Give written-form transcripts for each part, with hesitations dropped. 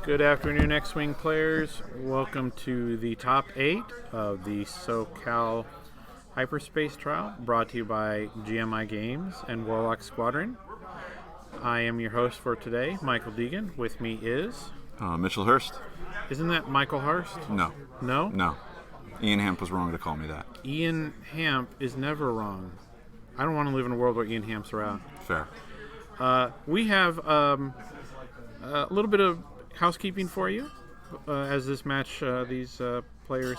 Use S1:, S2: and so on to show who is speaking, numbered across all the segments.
S1: Good afternoon, X-Wing players. Welcome to the top 8 of the SoCal Hyperspace trial, brought to you by GMI Games and Warlock Squadron. I am your host for today, Michael Deegan. With me is...
S2: Mitchell Hurst.
S1: Isn't that Michael Hurst?
S2: No.
S1: No?
S2: No. Ian Hamp was wrong to call me that.
S1: Ian Hamp is never wrong. I don't want to live in a world where Ian Hamps are out.
S2: Fair.
S1: We have a little bit of housekeeping for you as this match, these players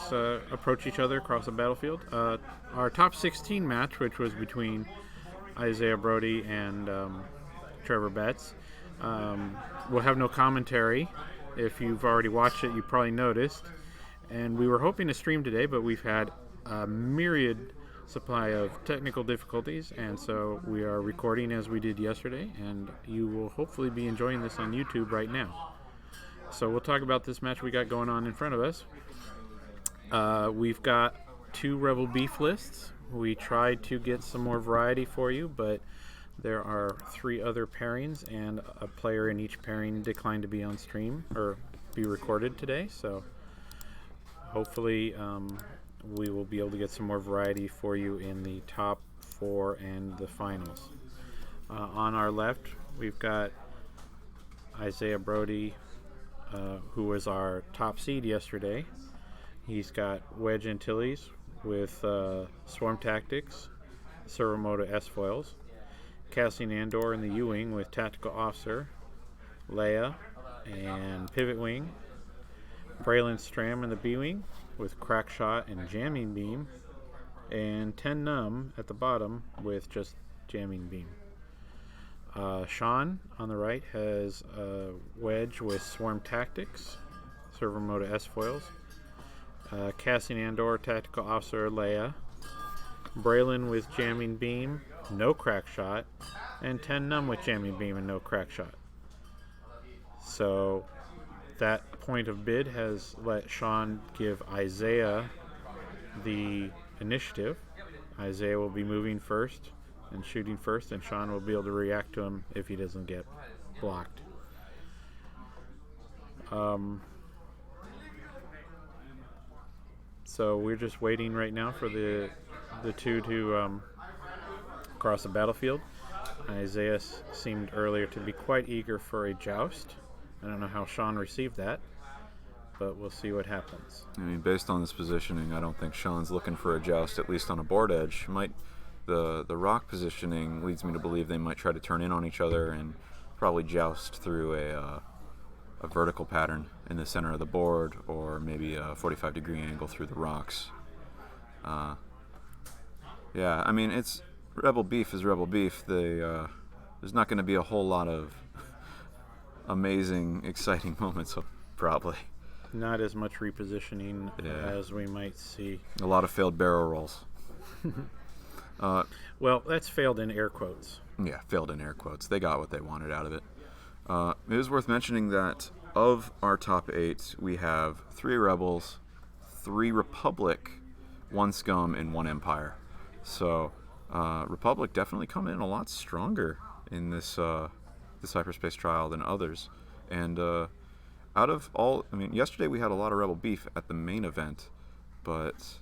S1: approach each other across the battlefield. Our top 16 match, which was between Isaiah Brody and Trevor Betts, will have no commentary. If you've already watched it, you probably noticed. And we were hoping to stream today, but we've had a myriad supply of technical difficulties, and so we are recording as we did yesterday, and you will hopefully be enjoying this on YouTube right now. So we'll talk about this match we got going on in front of us. We've got 2 Rebel Beef lists. We tried to get some more variety for you, but there are 3 other pairings, and a player in each pairing declined to be on stream or be recorded today. So hopefully we will be able to get some more variety for you in the top 4 and the finals. On our left, we've got Isaiah Brody, who was our top seed yesterday. He's got Wedge Antilles with Swarm Tactics, Servomotor S-Foils, Cassian Andor in the U-Wing with Tactical Officer, Leia, and Pivot Wing, Braylon Stram in the B-Wing with Crack Shot and Jamming Beam, and 10 Num at the bottom with just Jamming Beam. Sean on the right has Wedge with Swarm Tactics, Servomotor S-Foils, Cassian Andor, Tactical Officer, Leia, Braylon with Jamming Beam, no Crack Shot, and 10 Num with Jamming Beam and no Crack Shot. So that point of bid has let Sean give Isaiah the initiative. Isaiah will be moving first and shooting first, and Sean will be able to react to him if he doesn't get blocked. So we're just waiting right now for the 2 to cross the battlefield. Isaiah seemed earlier to be quite eager for a joust. I don't know how Sean received that, but we'll see what happens.
S2: I mean, based on this positioning, I don't think Sean's looking for a joust, at least on a board edge. The rock positioning leads me to believe they might try to turn in on each other and probably joust through a vertical pattern in the center of the board, or maybe a 45-degree angle through the rocks. Yeah, I mean, it's Rebel Beef is Rebel Beef. There's not going to be a whole lot of amazing, exciting moments, probably.
S1: Not as much repositioning as we might see.
S2: A lot of failed barrel rolls.
S1: Well, that's failed in air quotes.
S2: Yeah, failed in air quotes. They got what they wanted out of it. It is worth mentioning that of our top 8, we have 3 Rebels, 3 Republic, 1 Scum, and 1 Empire. So Republic definitely come in a lot stronger in this Hyperspace trial than others. And out of all, I mean, yesterday we had a lot of Rebel Beef at the main event, but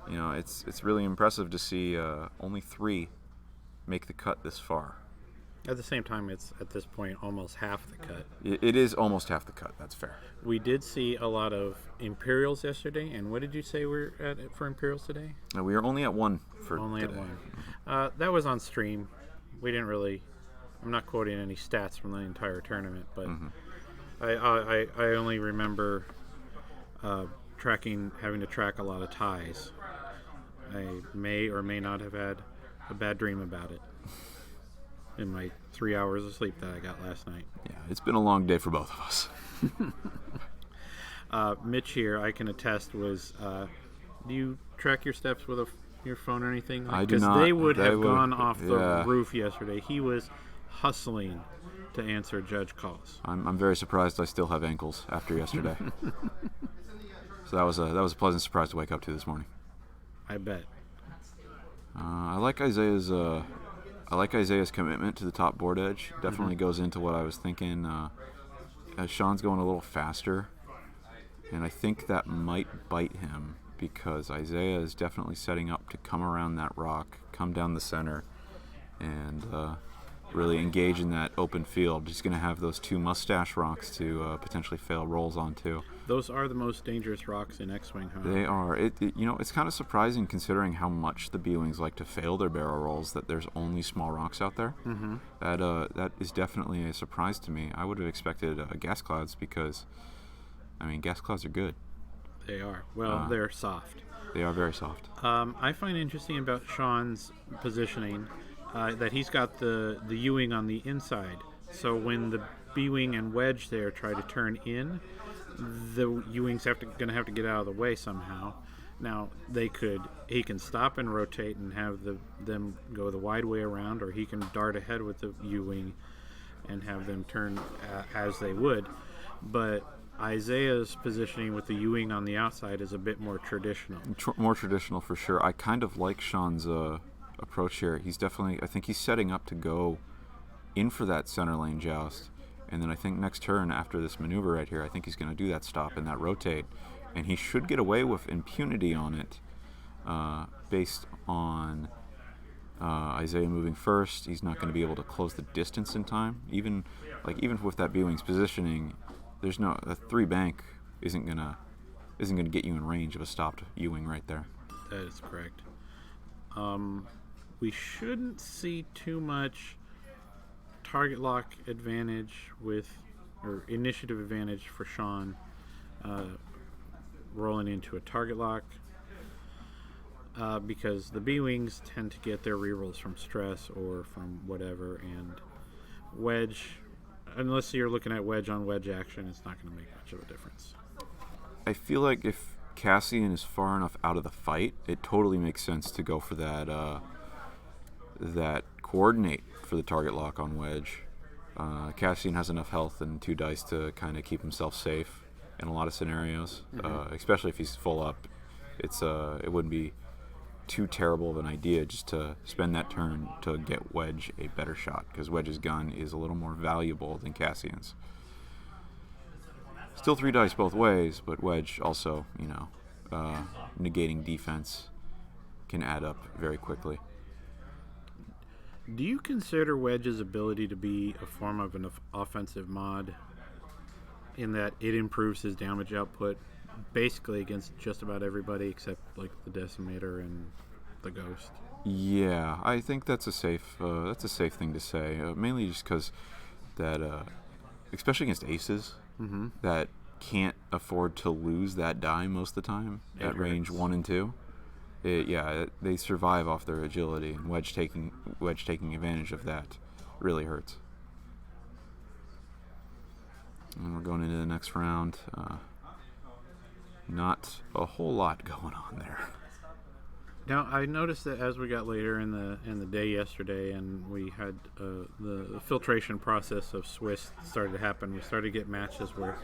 S2: you know, it's really impressive to see only 3 make the cut this far.
S1: At the same time, it's at this point almost half the cut.
S2: It is almost half the cut. That's fair.
S1: We did see a lot of Imperials yesterday, and what did you say we're at for Imperials today?
S2: We are only at 1 for
S1: only
S2: today.
S1: At 1. That was on stream. We didn't really. I'm not quoting any stats from the entire tournament, but I only remember having to track a lot of ties. I may or may not have had a bad dream about it in my 3 hours of sleep that I got last night.
S2: Yeah, it's been a long day for both of us.
S1: Mitch here, I can attest, was do you track your steps with your phone or anything?
S2: I do not.
S1: Because they would have gone off the roof yesterday. He was hustling to answer judge calls.
S2: I'm very surprised I still have ankles after yesterday. So that was a pleasant surprise to wake up to this morning.
S1: I bet.
S2: I like Isaiah's commitment to the top board edge. Definitely goes into what I was thinking. Sean's going a little faster, and I think that might bite him because Isaiah is definitely setting up to come around that rock, come down the center, and really engage in that open field. He's going to have those two mustache rocks to potentially fail rolls onto.
S1: Those are the most dangerous rocks in X-Wing, huh?
S2: They are. It's kind of surprising considering how much the B-Wings like to fail their barrel rolls that there's only small rocks out there.
S1: Mm-hmm.
S2: That is definitely a surprise to me. I would have expected gas clouds because, gas clouds are good.
S1: They are. Well, they're soft.
S2: They are very soft.
S1: I find interesting about Sean's positioning that he's got the U-wing on the inside. So when the B-wing and wedge there try to turn in, the U-wings going to have to get out of the way somehow. Now he can stop and rotate and have them go the wide way around, or he can dart ahead with the U-wing and have them turn as they would. But Isaiah's positioning with the U-wing on the outside is a bit more traditional.
S2: More traditional for sure. I kind of like Sean's approach here. I think he's setting up to go in for that center lane joust. And then I think next turn after this maneuver right here, I think he's going to do that stop and that rotate. And he should get away with impunity on it based on Isaiah moving first. He's not going to be able to close the distance in time. Even with that B-Wing's positioning, there's a 3-bank isn't gonna get you in range of a stopped U-Wing right there.
S1: That is correct. We shouldn't see too much target lock advantage or initiative advantage for Sean rolling into a target lock because the B-Wings tend to get their rerolls from stress or from whatever, and wedge, unless you're looking at wedge on wedge action, it's not going to make much of a difference.
S2: I feel like if Cassian is far enough out of the fight, it totally makes sense to go for that coordinate for the target lock on wedge. Cassian has enough health and 2 dice to kind of keep himself safe in a lot of scenarios, especially if he's full up. It wouldn't be too terrible of an idea just to spend that turn to get Wedge a better shot, because Wedge's gun is a little more valuable than Cassian's. Still 3 dice both ways, but Wedge also, negating defense can add up very quickly.
S1: Do you consider Wedge's ability to be a form of an offensive mod in that it improves his damage output basically against just about everybody except like the Decimator and the Ghost?
S2: Yeah, I think that's a safe thing to say. Mainly just because that, especially against aces, that can't afford to lose that die most of the time at range 1 and 2. They survive off their agility, and Wedge taking advantage of that really hurts. And we're going into the next round. Not a whole lot going on there.
S1: Now, I noticed that as we got later in the day yesterday, and we had the filtration process of Swiss started to happen, we started to get matches where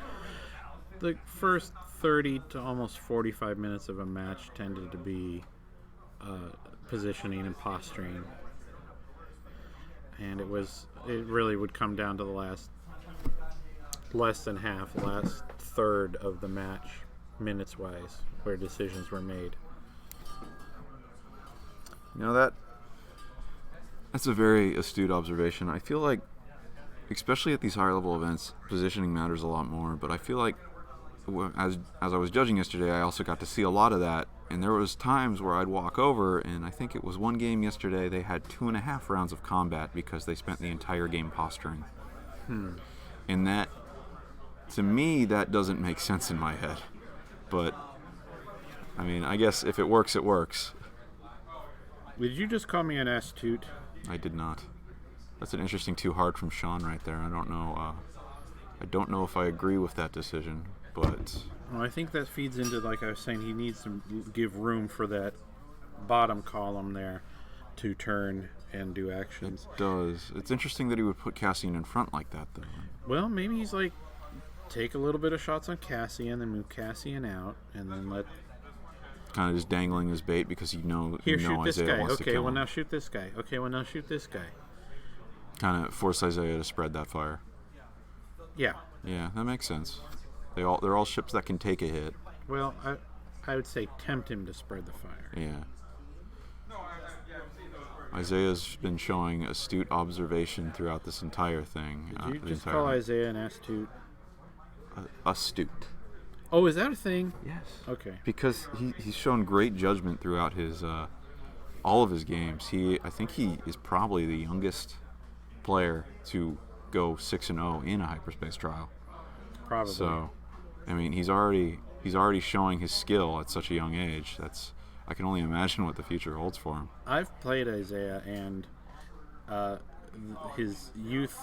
S1: the first 30 to almost 45 minutes of a match tended to be positioning and posturing, and it really would come down to the last third of the match, minutes wise, where decisions were made.
S2: That's a very astute observation. I feel like, especially at these higher level events, positioning matters a lot more, but I feel like as I was judging yesterday, I also got to see a lot of that, and there was times where I'd walk over, and I think it was one game yesterday, they had 2.5 rounds of combat because they spent the entire game posturing. And that, to me, that doesn't make sense in my head. But, I guess if it works, it works.
S1: Did you just call me an astute?
S2: I did not. That's an interesting too hard from Sean right there. I don't know. I don't know if I agree with that decision, but
S1: well, I think that feeds into, like I was saying, he needs to give room for that bottom column there to turn and do actions.
S2: It does. It's interesting that he would put Cassian in front like that, though.
S1: Well, maybe he's like, take a little bit of shots on Cassian, then move Cassian out, and then let.
S2: Kind of just dangling his bait because
S1: shoot
S2: Isaiah
S1: this guy.
S2: wants to
S1: Okay,
S2: kill
S1: well
S2: him.
S1: now shoot this guy. Okay, well now shoot this guy.
S2: Kind of force Isaiah to spread that fire.
S1: Yeah,
S2: Yeah, that makes sense. They're all ships that can take a hit.
S1: Well, I would say tempt him to spread the fire.
S2: Yeah. Isaiah's been showing astute observation throughout this entire thing.
S1: Did you just call Isaiah an astute?
S2: Astute.
S1: Oh, is that a thing?
S2: Yes.
S1: Okay.
S2: Because he's shown great judgment throughout his all of his games. I think he is probably the youngest player to go 6-0 in a hyperspace trial.
S1: Probably.
S2: So, I mean, he's already showing his skill at such a young age. I can only imagine what the future holds for him.
S1: I've played Isaiah, and his youth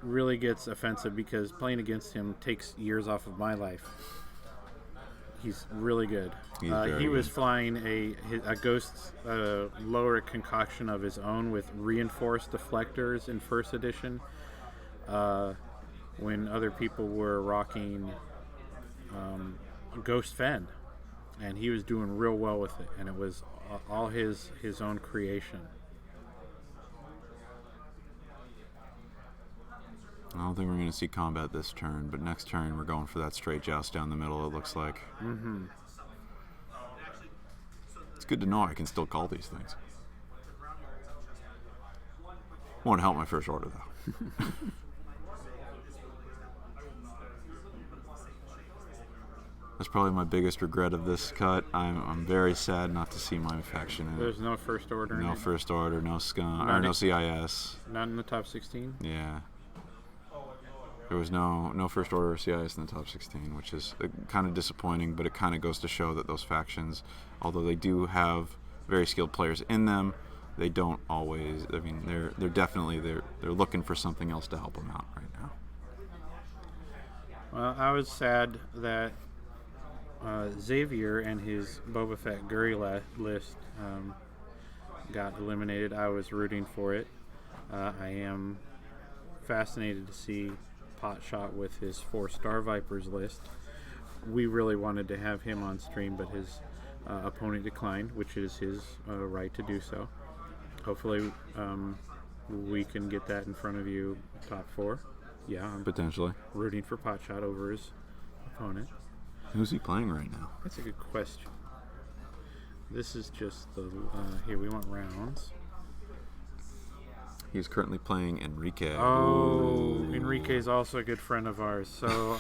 S1: really gets offensive because playing against him takes years off of my life. He's really good. He was flying a Ghost lower concoction of his own with reinforced deflectors in first edition when other people were rocking Ghost Fen. And he was doing real well with it, and it was all his own creation.
S2: I don't think we're going to see combat this turn, but next turn we're going for that straight joust down the middle, it looks like.
S1: Mm-hmm.
S2: It's good to know I can still call these things. Won't help my first order, though. That's probably my biggest regret of this cut. I'm very sad not to see my faction in it.
S1: There's no first order.
S2: No first order, no scum, or no CIS.
S1: Not in the top 16.
S2: Yeah. There was no first order or CIS in the top 16, which is kind of disappointing. But it kind of goes to show that those factions, although they do have very skilled players in them, they don't always. I mean, they're definitely they're looking for something else to help them out right now.
S1: Well, I was sad that Xavier and his Boba Fett Guri list got eliminated. I was rooting for it. I am fascinated to see Potshot with his 4 Star Vipers list. We really wanted to have him on stream, but his opponent declined, which is his right to do so. Hopefully we can get that in front of you, top 4. Yeah, I'm
S2: potentially
S1: rooting for Potshot over his opponent.
S2: Who's he playing right now?
S1: That's a good question. This is just the here we want rounds.
S2: He's currently playing Enrique.
S1: Oh, Enrique's also a good friend of ours. So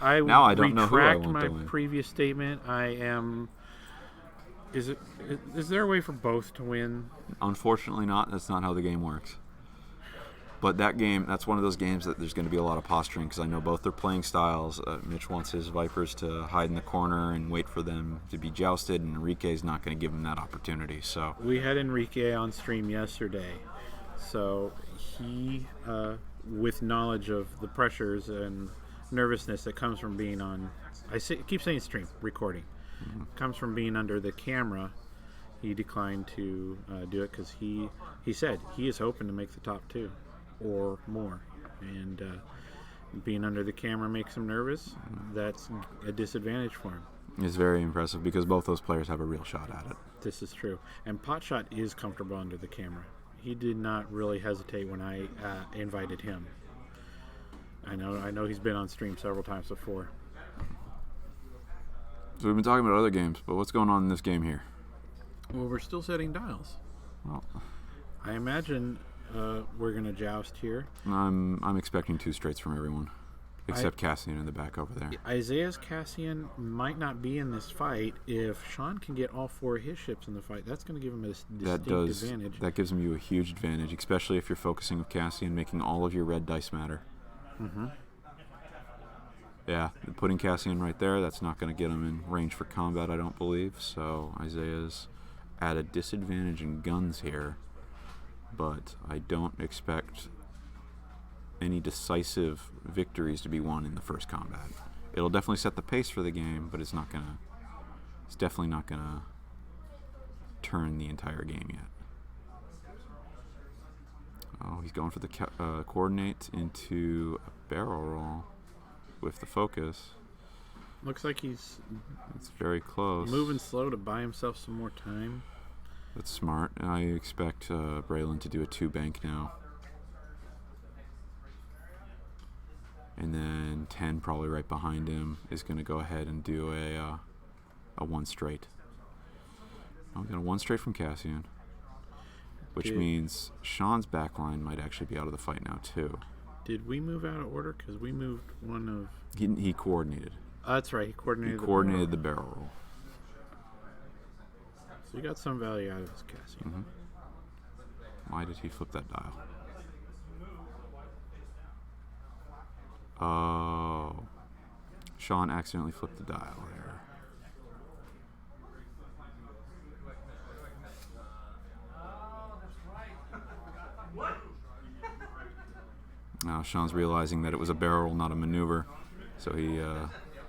S1: I
S2: now I don't know who I want
S1: my
S2: to win.
S1: Previous statement. I am. Is there a way for both to win?
S2: Unfortunately, not. That's not how the game works. But that's one of those games that there's going to be a lot of posturing because I know both their playing styles. Mitch wants his Vipers to hide in the corner and wait for them to be jousted, and Enrique's not going to give him that opportunity. So
S1: we had Enrique on stream yesterday, so he, with knowledge of the pressures and nervousness that comes from being on, keep saying stream recording, comes from being under the camera. He declined to do it because he said he is hoping to make the top 2. Or more, and being under the camera makes him nervous. That's a disadvantage for him.
S2: It's very impressive because both those players have a real shot at it.
S1: This is true, and Potshot is comfortable under the camera. He did not really hesitate when I invited him. I know he's been on stream several times before.
S2: So we've been talking about other games, but what's going on in this game here?
S1: Well, we're still setting dials.
S2: Well,
S1: I imagine we're going to joust here.
S2: I'm expecting 2 straights from everyone, except Cassian in the back over there.
S1: Isaiah's Cassian might not be in this fight. If Sean can get all 4 of his ships in the fight, that's going to give him a distinct advantage.
S2: That gives him you a huge advantage, especially if you're focusing with Cassian, making all of your red dice matter.
S1: Mm-hmm.
S2: Yeah, putting Cassian right there, that's not going to get him in range for combat, I don't believe. So Isaiah's at a disadvantage in guns here. But I don't expect any decisive victories to be won in the first combat. It'll definitely set the pace for the game, but it's definitely not gonna turn the entire game yet. Oh, he's going for the coordinate into a barrel roll with the focus.
S1: Looks like it's
S2: very close.
S1: Moving slow to buy himself some more time.
S2: That's smart. I expect Braylon to do a 2 bank now. And then 10, probably right behind him, is going to go ahead and do a 1 straight. Oh, we got a 1 straight from Cassian, which means Sean's backline might actually be out of the fight now, too.
S1: Did we move out of order? Because we moved one of...
S2: He coordinated.
S1: That's right. He coordinated
S2: the barrel roll.
S1: So you got some value out of this Cassian.
S2: Mm-hmm. Why did he flip that dial? Oh. Sean accidentally flipped the dial there. Now Sean's realizing that it was a barrel, not a maneuver, so he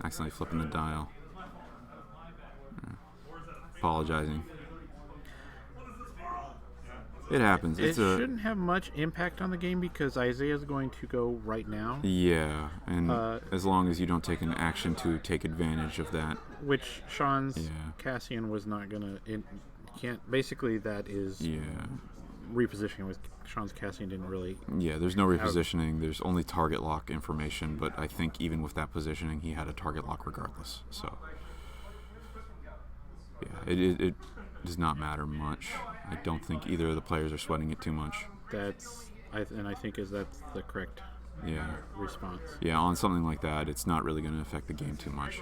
S2: accidentally flipping the dial. Apologizing. It happens.
S1: It shouldn't have much impact on the game because Isaiah's going to go right now.
S2: Yeah, and as long as you don't take an action to take advantage of that.
S1: Which Sean's Cassian was not going to... Can't. Basically, that is...
S2: Yeah.
S1: Repositioning with Sean's Cassian didn't really...
S2: Yeah, there's no repositioning. There's only target lock information, but I think even with that positioning, he had a target lock regardless. So, yeah, it does not matter much. I don't think either of the players are sweating it too much.
S1: I think that's the correct response.
S2: Yeah, on something like that, it's not really going to affect the game too much.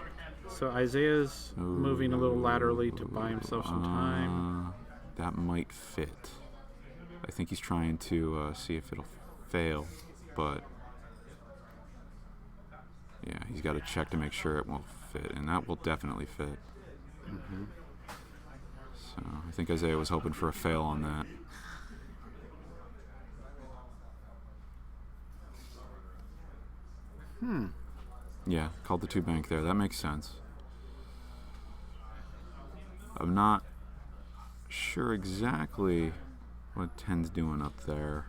S1: So Isaiah's moving a little laterally to buy himself some time.
S2: That might fit. I think he's trying to see if it'll fail, but yeah, he's got to check to make sure it won't fit, and that will definitely fit.
S1: Mm-hmm.
S2: So I think Isaiah was hoping for a fail on that. Yeah, called the 2 bank there. That makes sense. I'm not sure exactly what 10's doing up there,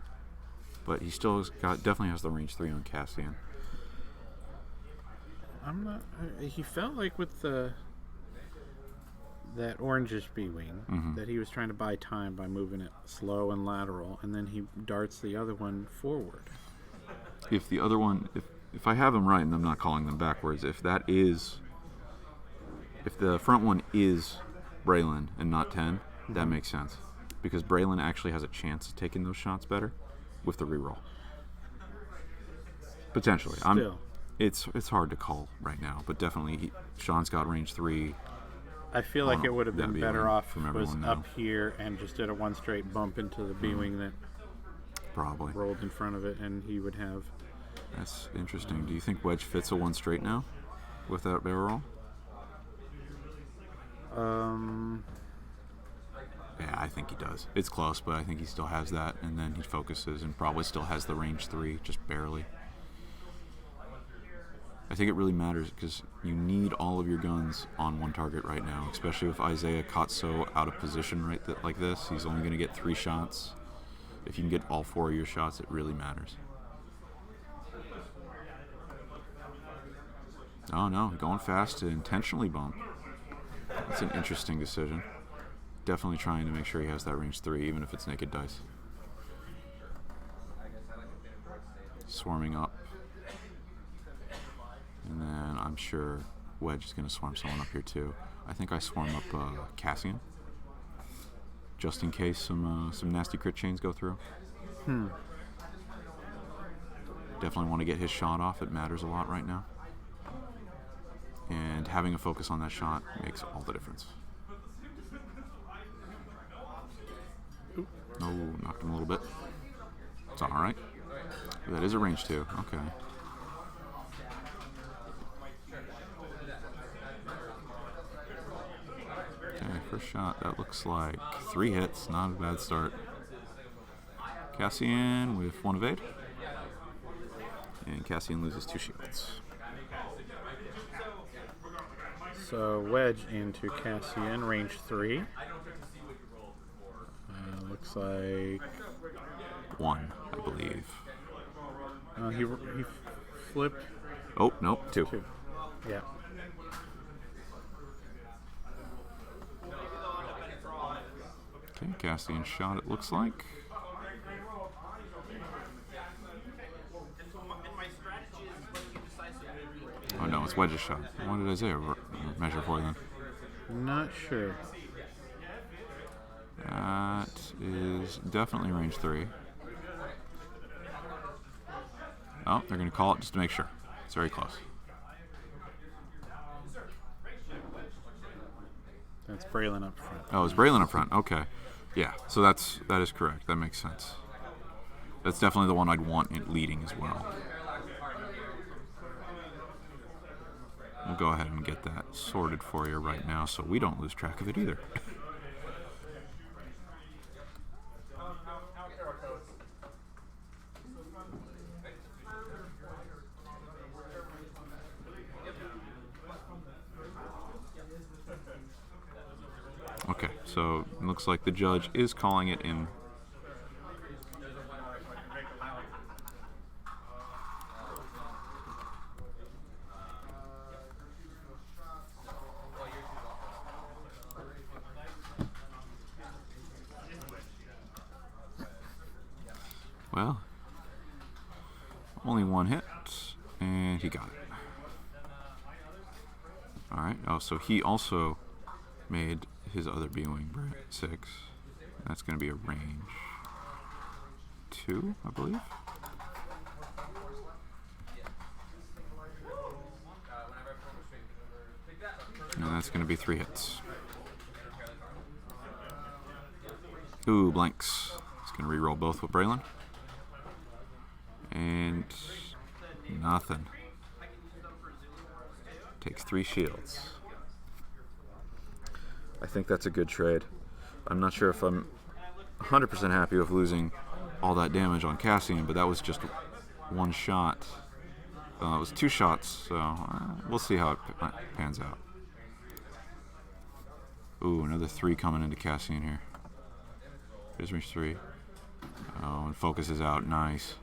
S2: but he still definitely has the range 3 on Cassian.
S1: I'm not... he felt like with that orangish B-wing that he was trying to buy time by moving it slow and lateral, and then he darts the other one forward.
S2: If the other one... If I have them right, and I'm not calling them backwards, if the front one is Braylon and not 10, that makes sense. Because Braylon actually has a chance of taking those shots better with the reroll. Potentially.
S1: Still.
S2: It's hard to call right now, but definitely Sean's got range 3.
S1: I feel like it would have been better off if it was
S2: now.
S1: up here and just did a 1 straight bump into the B-wing that
S2: probably
S1: rolled in front of it, and he would have...
S2: That's interesting. Do you think Wedge fits a 1 straight now with that barrel roll? Yeah, I think he does. It's close, but I think he still has that, and then he focuses and probably still has the range 3, just barely. I think it really matters because you need all of your guns on one target right now, especially with Isaiah caught so out of position like this. He's only going to get 3 shots. If you can get all 4 of your shots, it really matters. Oh no, going fast to intentionally bump. That's an interesting decision. Definitely trying to make sure he has that range 3, even if it's naked dice. Swarming up. And then I'm sure Wedge is going to swarm someone up here too. I think I swarm up Cassian, just in case some nasty crit chains go through. Definitely want to get his shot off. It matters a lot right now. And having a focus on that shot makes all the difference. Oh, knocked him a little bit. It's all right. That is a range 2. Okay. Okay, first shot. That looks like 3 hits. Not a bad start. Cassian with 1 evade. And Cassian loses 2 shields.
S1: So Wedge into Cassian, range 3. Looks like
S2: 1, I believe.
S1: He flipped.
S2: Oh, nope, 2.
S1: 2. Yeah.
S2: Okay, Cassian shot, it looks like. Oh no, it's Wedge's shot. What did Isaiah measure for then?
S1: Not sure.
S2: That is definitely range 3. Oh, they're going to call it just to make sure. It's very close.
S1: That's Braylon up front.
S2: Oh, it's Braylon up front. Okay. Yeah, so that is correct. That makes sense. That's definitely the one I'd want it leading as well. We'll go ahead and get that sorted for you right now so we don't lose track of it either. Okay, so it looks like the judge is calling it in. Well, only one hit, and he got it. All right. Oh, so he also made his other B-wing 6. That's going to be a range 2, I believe. And that's going to be 3 hits. Ooh, blanks. It's going to re-roll both with Braylon. And nothing. Takes 3 shields. I think that's a good trade. I'm not sure if I'm 100% happy with losing all that damage on Cassian, but that was just one shot. It was 2 shots, so we'll see how it pans out. Ooh, another 3 coming into Cassian here. Here's range 3. Oh, and focus is out. Nice.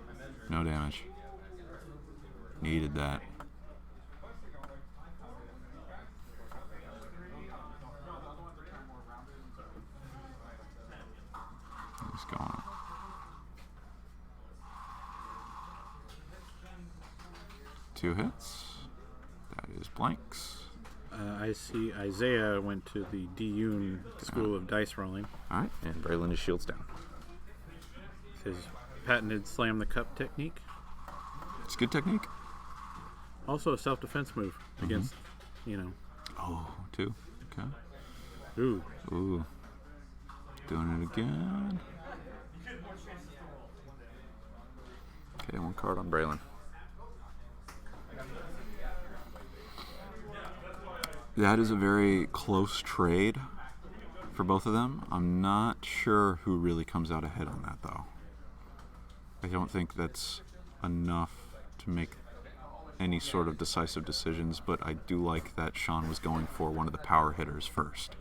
S2: No damage. Needed that. What's going on? Two hits. That is blanks.
S1: I see Isaiah went to the Dune School of Dice Rolling.
S2: All right, and Braylon is shields down.
S1: His patented slam the cup technique.
S2: It's a good technique.
S1: Also a self-defense move against,
S2: Oh, 2. Okay.
S1: Ooh.
S2: Ooh. Doing it again. Okay, 1 card on Braylon. That is a very close trade for both of them. I'm not sure who really comes out ahead on that, though. I don't think that's enough to make any sort of decisive decisions, but I do like that Sean was going for one of the power hitters first.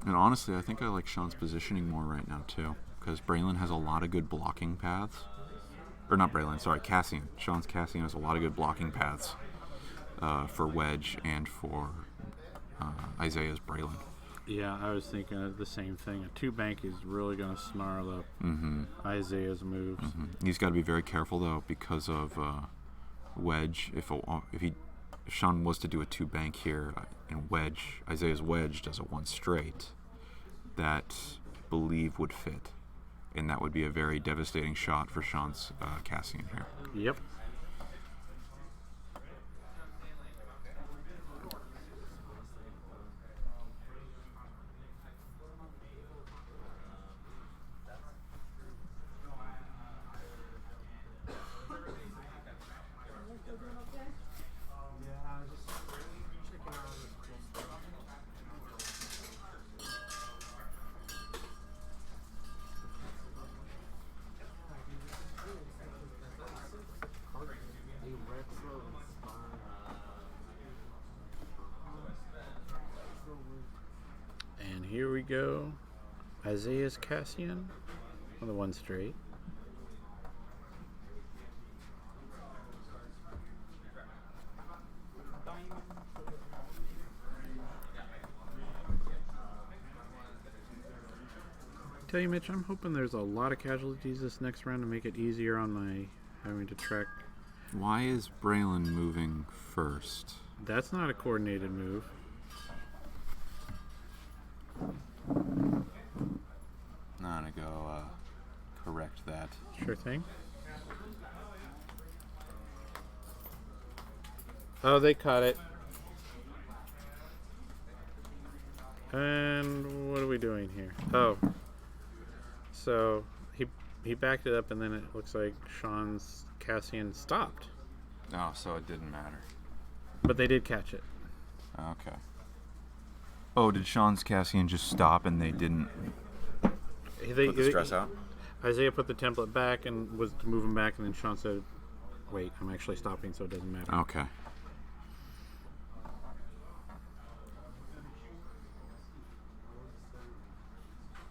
S2: And honestly, I think I like Sean's positioning more right now, too, because Braylon has a lot of good blocking paths. Or not Braylon, sorry, Cassian. Sean's Cassian has a lot of good blocking paths for Wedge and for Isaiah's Braylon.
S1: Yeah, I was thinking of the same thing. A 2-bank is really going to snarl up Isaiah's moves.
S2: He's got to be very careful, though, because of Wedge. If Sean was to do a 2-bank here and Isaiah's Wedge does a 1 straight, that I believe would fit. And that would be a very devastating shot for Sean's Cassian here.
S1: Yep. And here we go. Isaiah's Cassian on the 1 straight. tell you, Mitch, I'm hoping there's a lot of casualties this next round to make it easier on my having to track.
S2: Why is Braylon moving first?
S1: That's not a coordinated move.
S2: I'm gonna go correct that.
S1: Sure thing. Oh, they caught it. And what are we doing here? Oh. So he backed it up, and then it looks like Sean's Cassian stopped.
S2: Oh, so it didn't matter.
S1: But they did catch it.
S2: Okay. Oh, did Sean's Cassian just stop and they didn't put the stress out?
S1: Isaiah put the template back and was to move him back, and then Sean said, wait, I'm actually stopping, so it doesn't matter.
S2: Okay.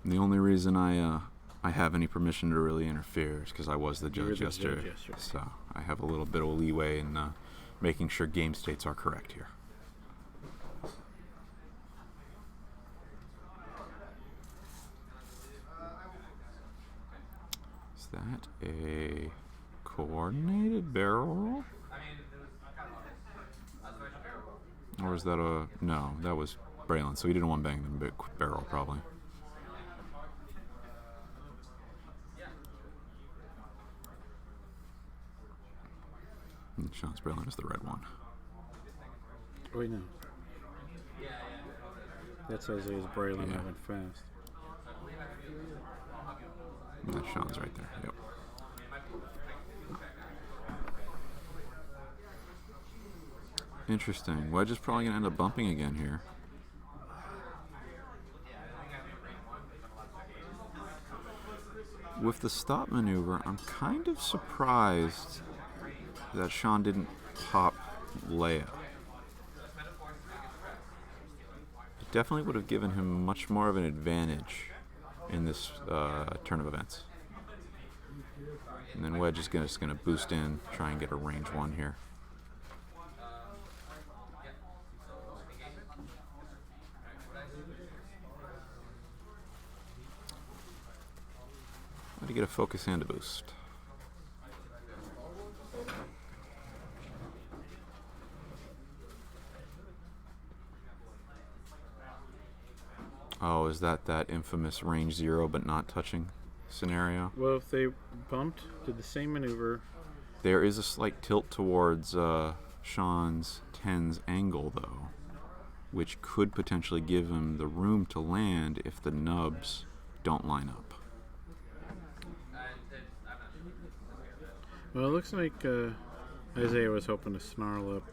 S2: The only reason I have any permission to really interfere is because I was the judge yesterday. So I have a little bit of leeway in making sure game states are correct here. Is that a coordinated barrel roll? Or is that a... No, that was Braylon, so he didn't want to bang the barrel, probably. And Sean's Braylon is the red one.
S1: Wait, no. That's Isaiah's Braylon that went fast.
S2: And that's Sean's right there, yep. Interesting. Wedge is probably going to end up bumping again here. With the stop maneuver, I'm kind of surprised that Sean didn't pop Leia. It definitely would have given him much more of an advantage in this turn of events. And then Wedge is just going to boost in, try and get a range one here. To get a focus and a boost. Oh, is that infamous range 0 but not touching scenario?
S1: Well, if they bumped, did the same maneuver.
S2: There is a slight tilt towards Sean's 10's angle, though, which could potentially give him the room to land if the nubs don't line up.
S1: Well, it looks like Isaiah was hoping to snarl up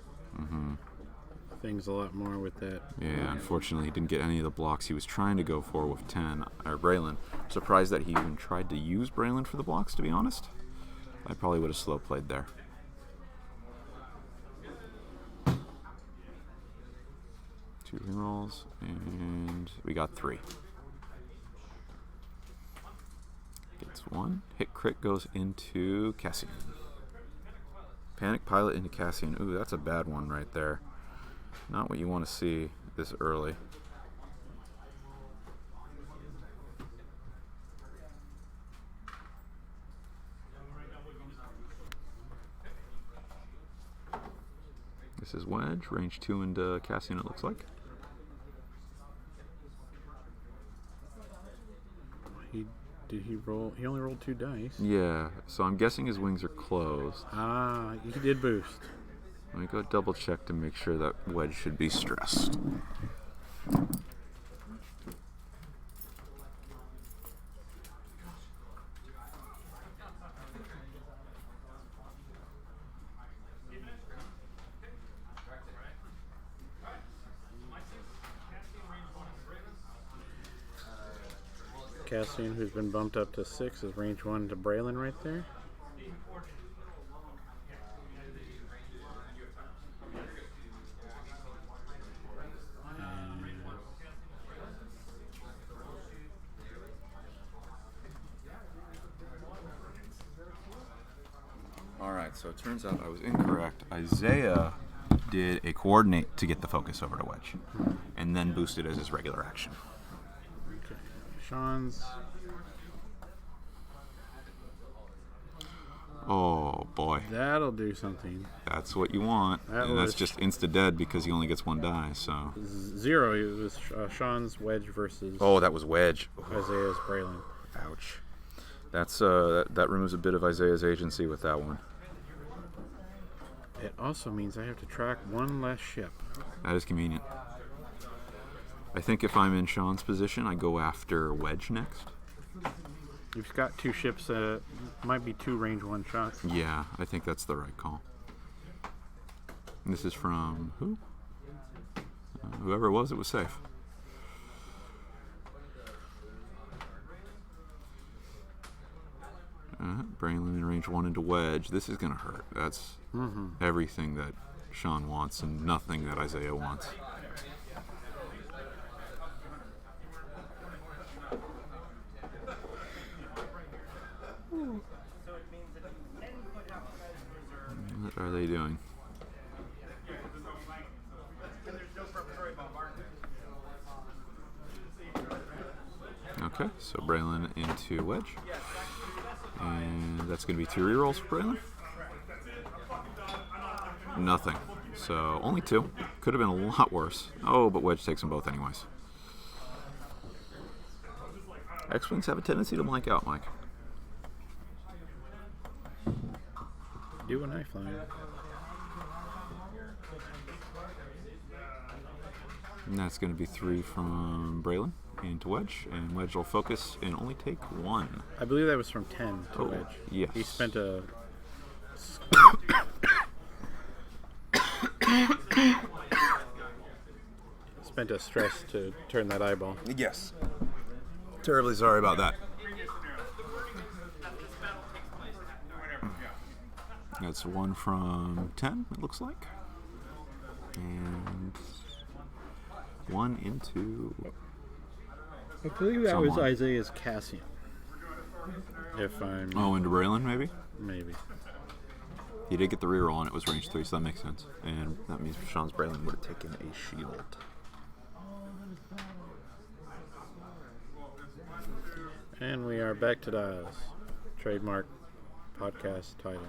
S1: things a lot more with that.
S2: Yeah, unfortunately, he didn't get any of the blocks he was trying to go for with 10, or Braylon. Surprised that he even tried to use Braylon for the blocks, to be honest. I probably would have slow played there. Two rerolls, and we got 3. Gets 1. Hit crit goes into Cassian. Panic pilot into Cassian. Ooh, that's a bad one right there. Not what you want to see this early. This is Wedge, range 2 into Cassian, it looks like.
S1: Did he roll? He only rolled 2 dice.
S2: Yeah, so I'm guessing his wings are closed.
S1: Ah, he did boost.
S2: Let me go double check to make sure that Wedge should be stressed.
S1: Cassian, who's been bumped up to 6, is range 1 to Braylon right there.
S2: Alright, so it turns out I was incorrect. Isaiah did a coordinate to get the focus over to Wedge, and then boosted as his regular action.
S1: Okay. Sean's
S2: boy.
S1: That'll do something.
S2: That's what you want. And that's just insta-dead because he only gets one die, so...
S1: 0. It was Sean's wedge versus...
S2: Oh, that was wedge.
S1: Isaiah's Braylon.
S2: Ouch. That's that removes a bit of Isaiah's agency with that one.
S1: It also means I have to track one less ship.
S2: That is convenient. I think if I'm in Sean's position, I go after wedge next.
S1: You've got 2 ships. Might be 2 range 1 shots.
S2: Yeah, I think that's the right call. And this is from who? Whoever it was safe. Braylon in range 1 into wedge. This is going to hurt. That's everything that Sean wants and nothing that Isaiah wants. What are they doing? Okay, so Braylon into wedge. And that's going to be 2 rerolls for Braylon. Nothing. So only 2. Could have been a lot worse. Oh, but wedge takes them both anyways. X-Wings have a tendency to blank out, Mike.
S1: Do when I fly.
S2: And that's going to be 3 from Braylon into wedge, and wedge will focus and only take 1.
S1: I believe that was from 10 to wedge.
S2: Yes.
S1: He spent a... stress to turn that eyeball.
S2: Yes. Terribly sorry about that. That's 1 from 10, it looks like. And 1 into...
S1: I believe that was Isaiah's Cassian. If I'm...
S2: Oh, into Braylon, maybe?
S1: Maybe.
S2: He did get the reroll, and it was range 3, so that makes sense. And that means Sean's Braylon would have taken a shield.
S1: And we are back to dials. Trademark podcast title.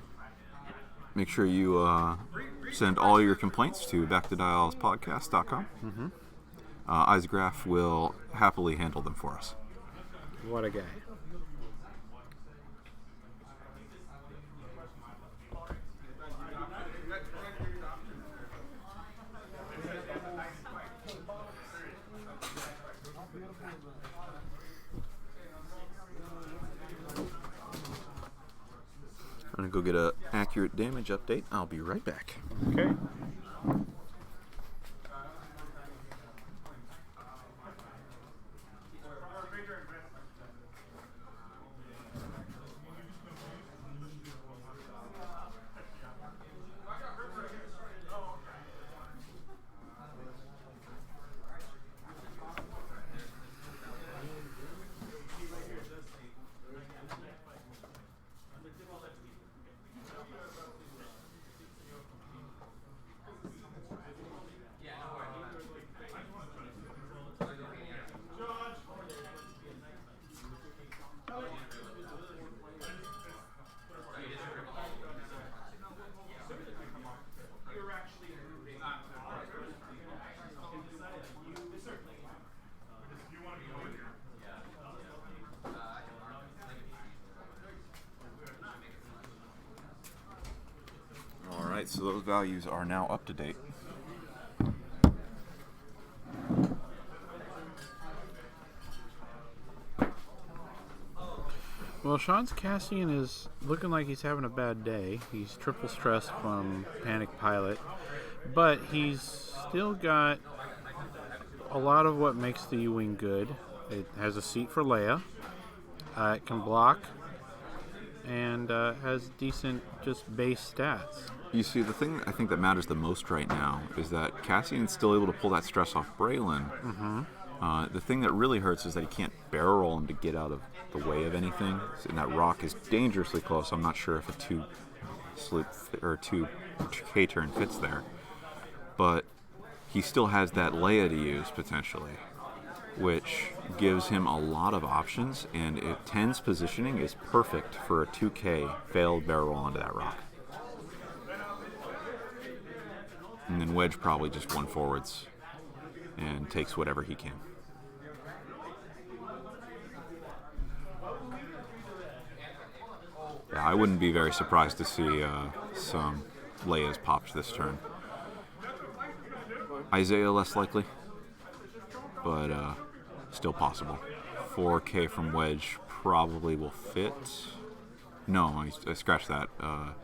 S2: Make sure you send all your complaints to backtodialspodcast.com.
S1: Mm-hmm.
S2: Isaac Graff will happily handle them for us.
S1: What a guy.
S2: I'm going to go get an accurate damage update. I'll be right back.
S1: Okay.
S2: Alright, so those values are now up to date.
S1: Well, Sean's Cassian is looking like he's having a bad day. He's triple stressed from Panic Pilot, but he's still got a lot of what makes the U-Wing good. It has a seat for Leia, it can block, and has decent just base stats.
S2: You see, the thing I think that matters the most right now is that Cassian's still able to pull that stress off Braylon.
S1: Mm-hmm.
S2: The thing that really hurts is that he can't barrel roll him to get out of the way of anything. And that rock is dangerously close. I'm not sure if a 2 K-turn fits there. But he still has that Leia to use, potentially, which gives him a lot of options. And 10's positioning is perfect for a 2K failed barrel roll onto that rock. And then Wedge probably just one forwards and takes whatever he can. Yeah, I wouldn't be very surprised to see some Leia's popped this turn. Isaiah less likely, but still possible. 4K from Wedge probably will fit. No, I scratched that.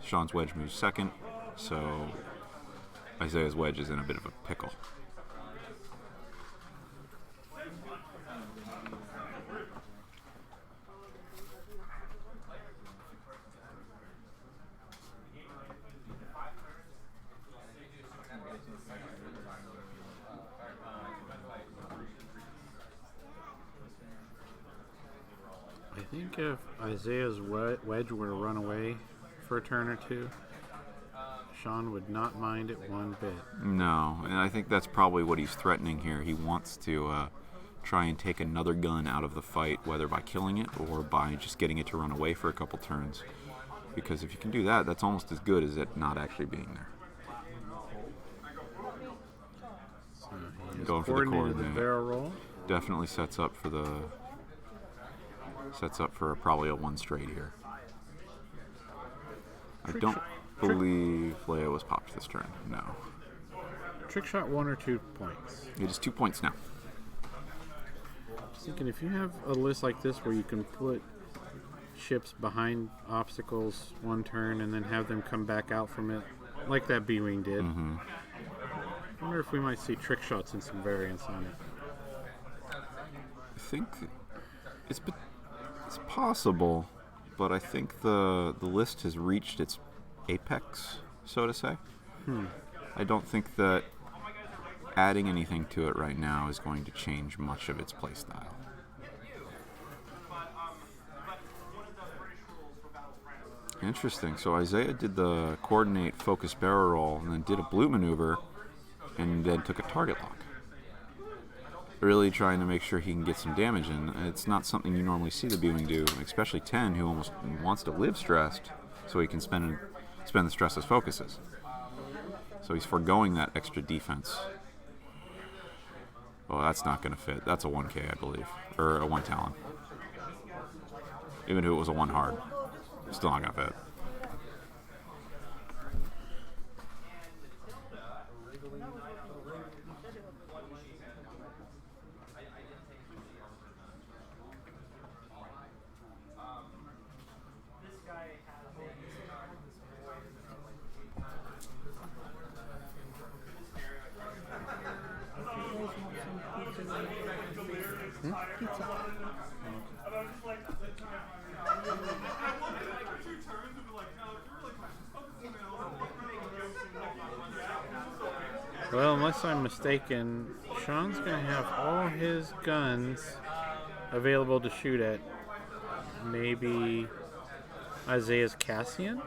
S2: Sean's Wedge moves second, so Isaiah's Wedge is in a bit of a pickle.
S1: I think if Isaiah's wedge were to run away for a turn or two, Sean would not mind it one bit.
S2: No, and I think that's probably what he's threatening here. He wants to try and take another gun out of the fight, whether by killing it or by just getting it to run away for a couple turns. Because if you can do that, that's almost as good as it not actually being there.
S1: So he
S2: Going for the coordinate.
S1: Barrel roll.
S2: Definitely sets up for probably a one straight here. I don't believe Leia was popped this turn. No.
S1: Trick shot 1 or 2 points.
S2: It is 2 points now.
S1: Just thinking, if you have a list like this where you can put ships behind obstacles one turn and then have them come back out from it, like that B-Wing did.
S2: Mm-hmm.
S1: I wonder if we might see trick shots and some variants on it.
S2: I think it's possible, but I think the list has reached its apex, so to say. I don't think that adding anything to it right now is going to change much of its playstyle. Interesting. So Isaiah did the coordinate focus barrel roll and then did a blue maneuver and then took a target lock. Really trying to make sure he can get some damage in. It's not something you normally see the B-Wing do, especially 10, who almost wants to live stressed so he can spend the stress as focuses. So he's foregoing that extra defense. Well, that's not going to fit. That's a 1K, I believe. Or a 1 Talon. Even if it was a 1 hard. Still not going to fit.
S1: Well, unless I'm mistaken, Sean's going to have all his guns available to shoot at. Maybe Isaiah's Cassian?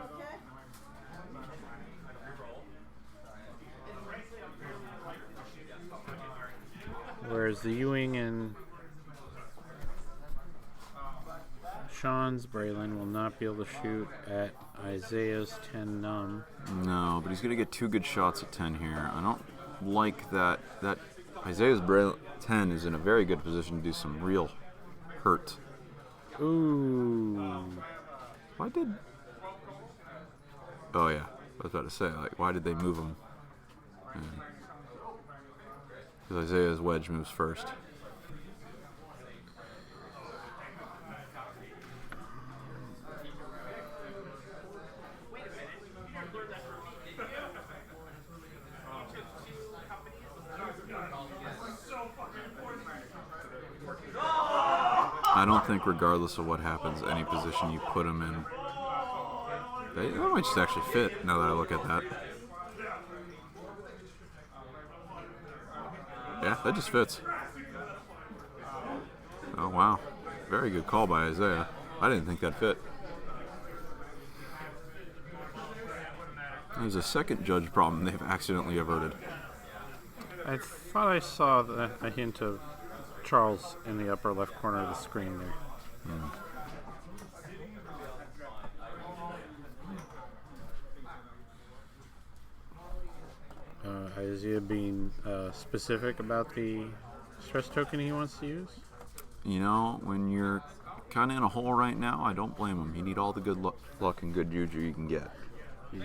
S1: Whereas the Ewing and Sean's Braylon will not be able to shoot at Isaiah's 10 Num.
S2: No, but he's going to get 2 good shots at 10 here. I don't like that Isaiah's Braylon 10 is in a very good position to do some real hurt.
S1: Ooh.
S2: Why did... Oh, yeah. I was about to say, why did they move him? Because Isaiah's wedge moves first. I don't think, regardless of what happens, any position you put him in, that might just actually fit, now that I look at that. Yeah, that just fits. Oh, wow. Very good call by Isaiah. I didn't think that fit. There's a second judge problem they've accidentally averted.
S1: I thought I saw a hint of Charles in the upper left corner of the screen there. Is he being specific about the stress token he wants to use?
S2: You know, when you're kind of in a hole right now, I don't blame him. You need all the good luck and good juju you can get.
S1: Yeah.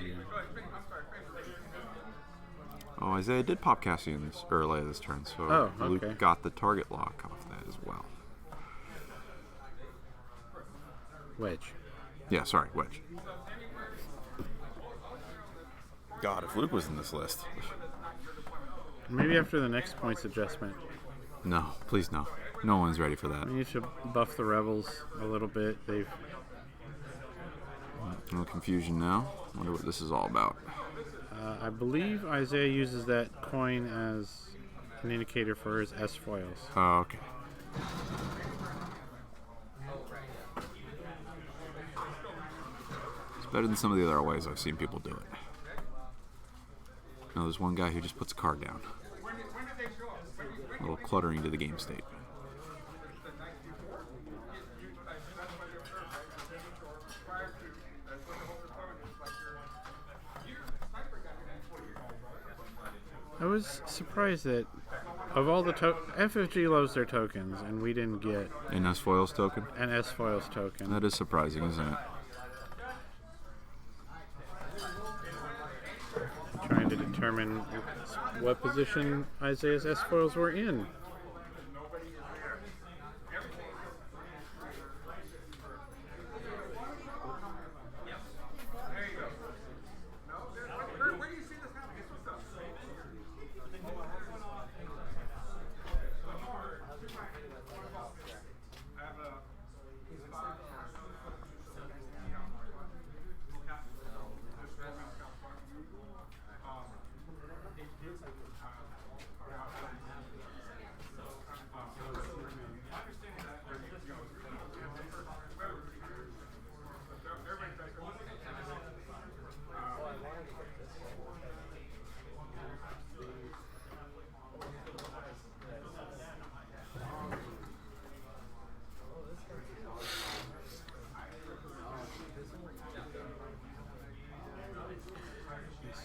S2: Oh, Isaiah did pop Cassian this early this turn, so
S1: Oh, okay.
S2: Luke got the target lock off that as well.
S1: Wedge.
S2: Yeah, sorry, Wedge. God, if Luke was in this list.
S1: Maybe after the next points adjustment.
S2: No, please no. No one's ready for that.
S1: We need to buff the rebels a little bit. They've
S2: No confusion now. Wonder what this is all about.
S1: I believe Isaiah uses that coin as an indicator for his S foils.
S2: Oh, okay. It's better than some of the other ways I've seen people do it. Now, there's one guy who just puts a card down. A little cluttering to the game state.
S1: I was surprised that of all the FFG loves their tokens, and we didn't get
S2: An S foils token?
S1: an S foils token.
S2: That is surprising, isn't it?
S1: Trying to determine what position Isaiah's S foils were in.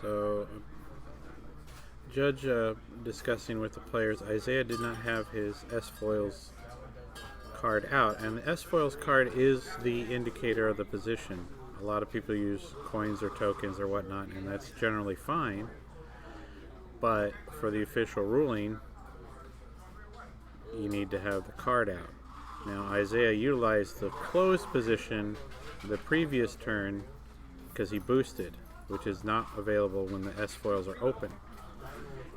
S1: So, judge discussing with the players, Isaiah did not have his S-Foils card out, and the S-Foils card is the indicator of the position. A lot of people use coins or tokens or whatnot, and that's generally fine, but for the official ruling, you need to have the card out. Now, Isaiah utilized the closed position the previous turn because he boosted, which is not available when the S-foils are open.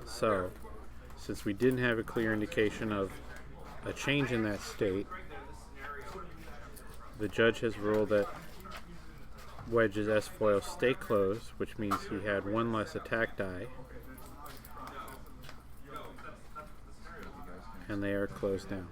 S1: So, since we didn't have a clear indication of a change in that state, the judge has ruled that Wedge's S-foils stay closed, which means he had one less attack die, and they are closed now.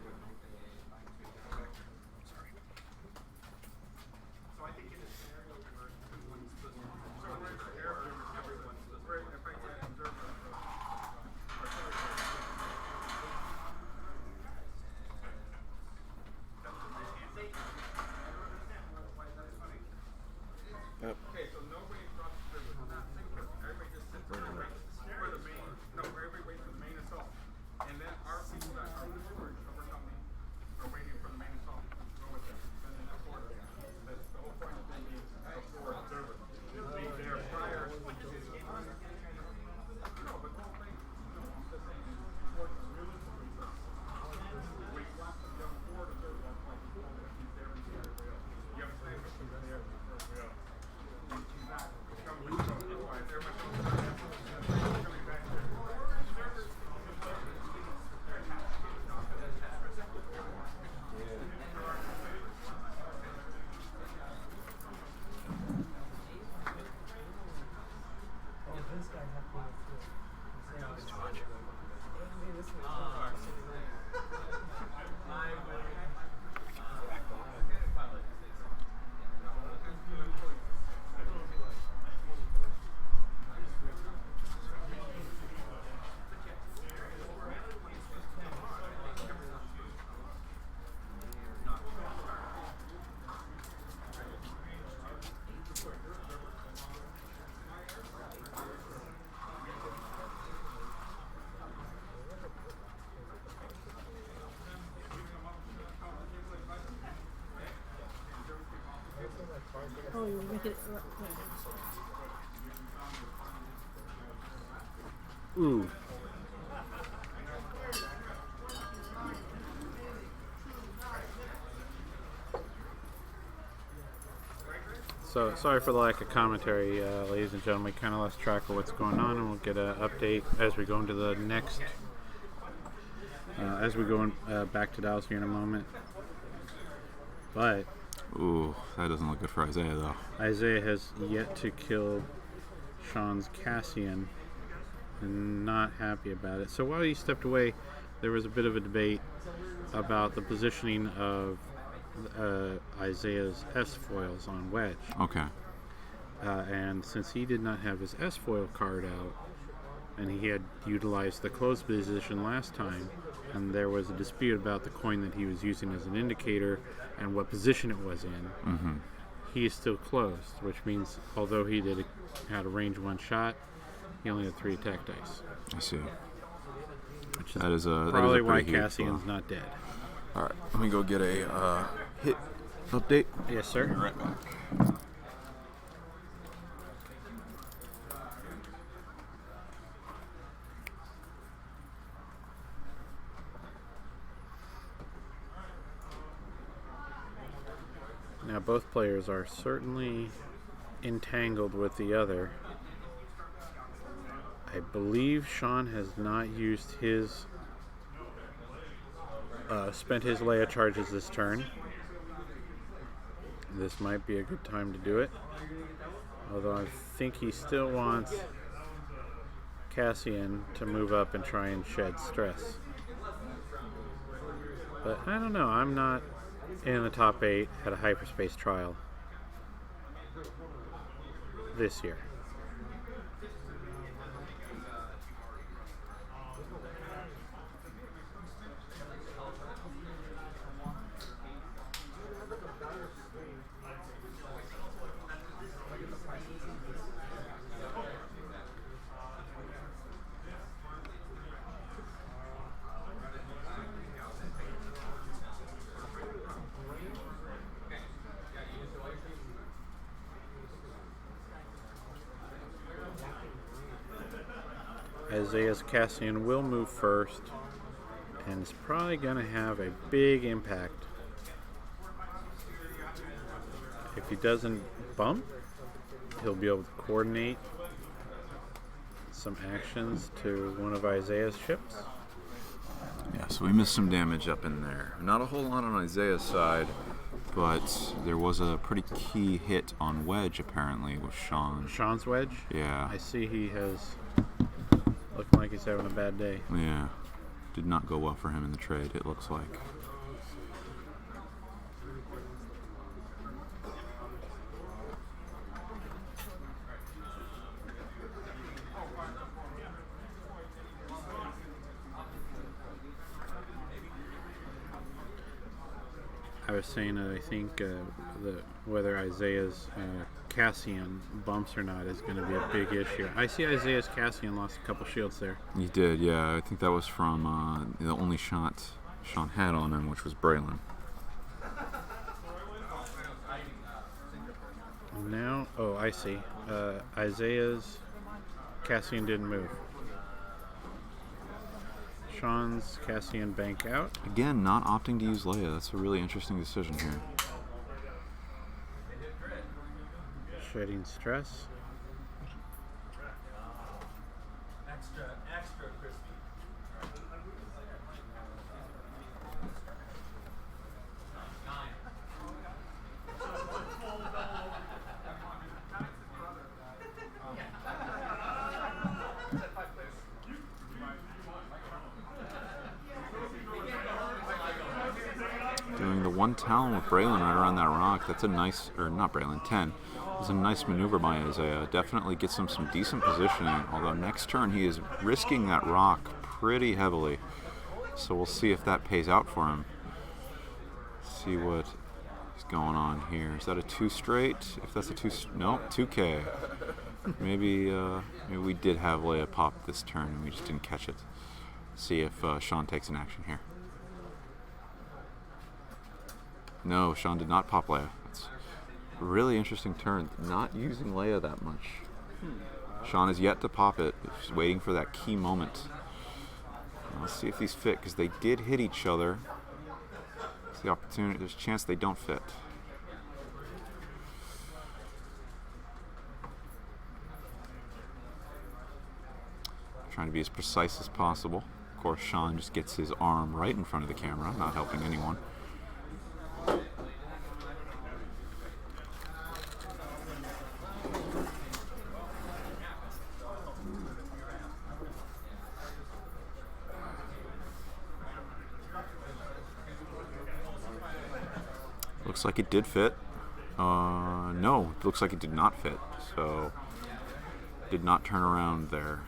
S3: you make it.
S1: Ooh. So sorry for the lack of commentary, ladies and gentlemen. We kind of lost track of what's going on, and we'll get an update as we go into the next. As we go back to Dallas here in a moment. But
S2: Ooh, that doesn't look good for Isaiah, though.
S1: Isaiah has yet to kill Sean's Cassian, and not happy about it. So while he stepped away, there was a bit of a debate about the positioning of Isaiah's S-foils on wedge.
S2: Okay.
S1: And since he did not have his S-foil card out, and he had utilized the closed position last time, and there was a dispute about the coin that he was using as an indicator and what position it was in, he is still closed, which means although he had a range 1 shot, he only had 3 attack dice.
S2: I see.
S1: Which
S2: That is a
S1: probably why
S2: pretty huge
S1: Cassian's
S2: blow.
S1: not dead.
S2: All right, let me go get a hit update.
S1: Yes, sir.
S2: Be right back.
S1: Now both players are certainly entangled with the other. I believe Sean has not used his spent his Leia charges this turn. This might be a good time to do it. Although I think he still wants Cassian to move up and try and shed stress. But I don't know. I'm not in the top 8 at a Hyperspace trial this year. Isaiah's Cassian will move first, and it's probably going to have a big impact. If he doesn't bump, he'll be able to coordinate some actions to one of Isaiah's ships.
S2: Yeah, so we missed some damage up in there. Not a whole lot on Isaiah's side, but there was a pretty key hit on wedge, apparently, with Sean.
S1: Sean's wedge?
S2: Yeah.
S1: I see he has looking like he's having a bad day.
S2: Yeah. Did not go well for him in the trade, it looks like.
S1: I was saying that I think whether Isaiah's Cassian bumps or not is going to be a big issue. I see Isaiah's Cassian lost a couple shields there.
S2: He did, yeah. I think that was from the only shot Sean had on him, which was Braylon.
S1: Now, oh, I see. Isaiah's Cassian didn't move. Sean's Cassian bank out.
S2: Again, not opting to use Leia. That's a really interesting decision here.
S1: Shedding stress.
S4: Extra crispy.
S2: Doing the one talon with Braylon right around that rock. That's a nice, or not Braylon, 10. It's a nice maneuver by Isaiah. Definitely gets him some decent positioning, although next turn he is risking that rock pretty heavily. So we'll see if that pays out for him. See what is going on here. Is that a 2 straight? If that's a 2, no, 2K. Maybe we did have Leia pop this turn and we just didn't catch it. See if Sean takes an action here. No, Sean did not pop Leia. That's Really interesting turn. Not using Leia that much. Sean is yet to pop it. He's waiting for that key moment. Let's see if these fit, because they did hit each other. It's the opportunity. There's a chance they don't fit. Trying to be as precise as possible. Of course, Sean just gets his arm right in front of the camera, not helping anyone. Looks like it did fit. No, it looks like it did not fit. So, did not turn around there.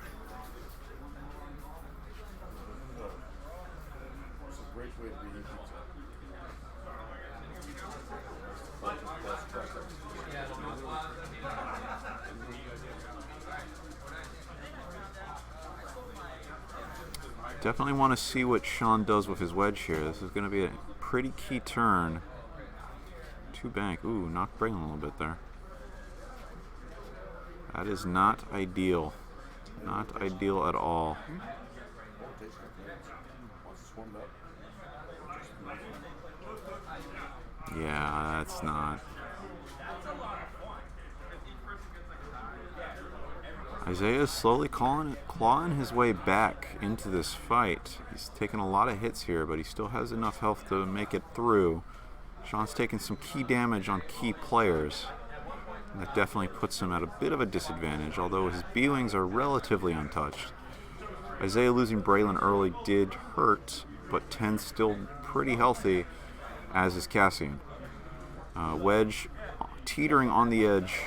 S2: Definitely want to see what Sean does with his wedge here. This is going to be a pretty key turn. Two bank. Ooh, knocked Braylon a little bit there. That is not ideal. Not ideal at all. Yeah, that's not. Isaiah is slowly clawing his way back into this fight. He's taken a lot of hits here, but he still has enough health to make it through. Sean's taking some key damage on key players. And that definitely puts him at a bit of a disadvantage, although his B-wings are relatively untouched. Isaiah losing Braylon early did hurt, but 10's still pretty healthy, as is Cassian. Wedge teetering on the edge,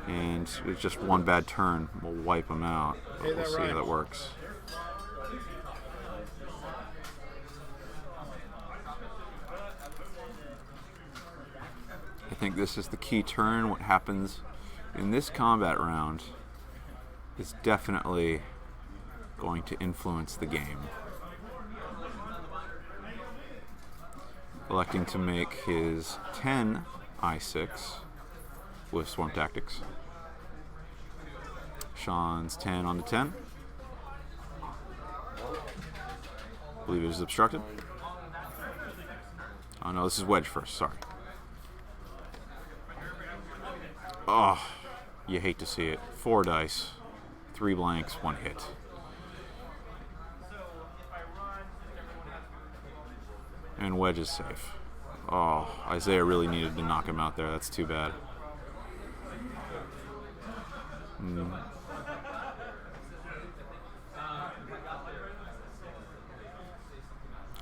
S2: and it's just one bad turn will wipe him out. But we'll see how that works. I think this is the key turn. What happens in this combat round is definitely going to influence the game. Electing to make his 10 I6 with Swarm Tactics. Sean's 10 on the 10. I believe it is obstructed. Oh no, this is wedge first, sorry. Oh, you hate to see it. 4 dice, 3 blanks, 1 hit. And wedge is safe. Oh, Isaiah really needed to knock him out there. That's too bad.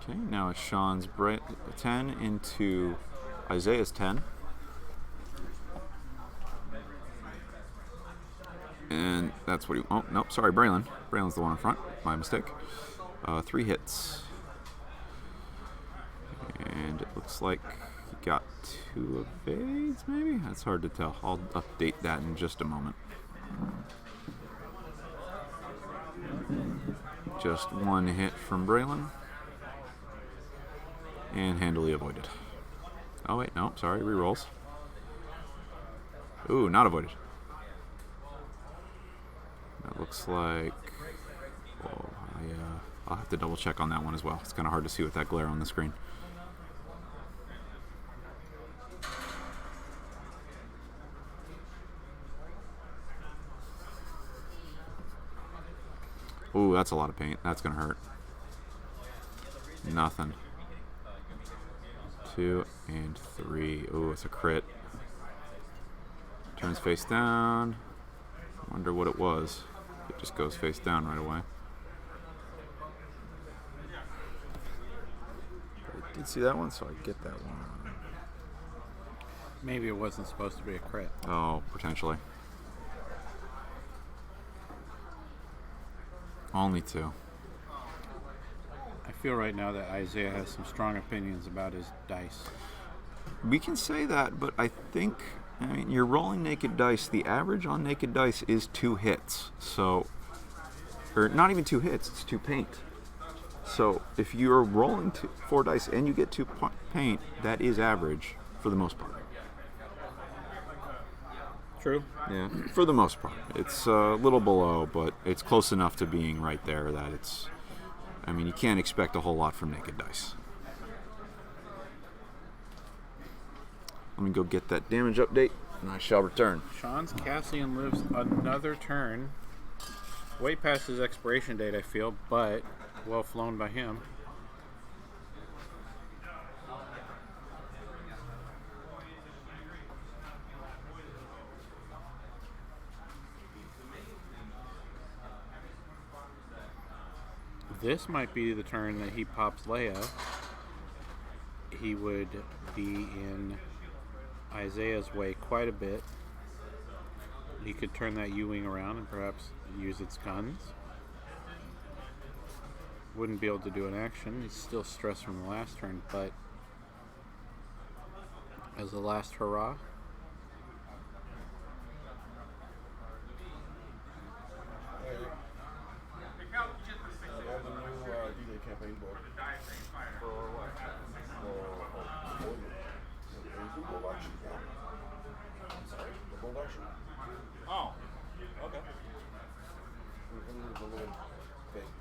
S2: Okay, now it's Sean's 10 into Isaiah's 10. And that's what he... Oh, nope, sorry, Braylon. Braylon's the one in front. My mistake. 3 hits. And it looks like he got 2 evades, maybe? That's hard to tell. I'll update that in just a moment. Just 1 hit from Braylon. And handily avoided. Oh, wait, no, sorry, rerolls. Ooh, not avoided. That looks like... Whoa, I'll have to double check on that one as well. It's kind of hard to see with that glare on the screen. Ooh, that's a lot of paint. That's going to hurt. Nothing. 2 and 3. Ooh, it's a crit. Turns face down. Wonder what it was. It just goes face down right away. I did see that one, so I get that one.
S1: Maybe it wasn't supposed to be a crit.
S2: Oh, potentially. Only 2.
S1: I feel right now that Isaiah has some strong opinions about his dice.
S2: We can say that, but I think, I mean, you're rolling naked dice. The average on naked dice is 2 hits. So, or not even 2 hits, it's 2 paint. So if you're rolling 4 dice and you get 2 paint, that is average for the most part.
S1: True.
S2: Yeah, for the most part. It's a little below, but it's close enough to being right there that it's... I mean, you can't expect a whole lot from naked dice. Let me go get that damage update, and I shall return.
S1: Sean's Cassian lives another turn. Way past his expiration date, I feel, but well flown by him. This might be the turn that he pops Leia. He would be in Isaiah's way quite a bit. He could turn that U-Wing around and perhaps use its guns. Wouldn't be able to do an action. He's still stressed from the last turn, but as a last hurrah,
S3: campaign book
S4: Oh, okay.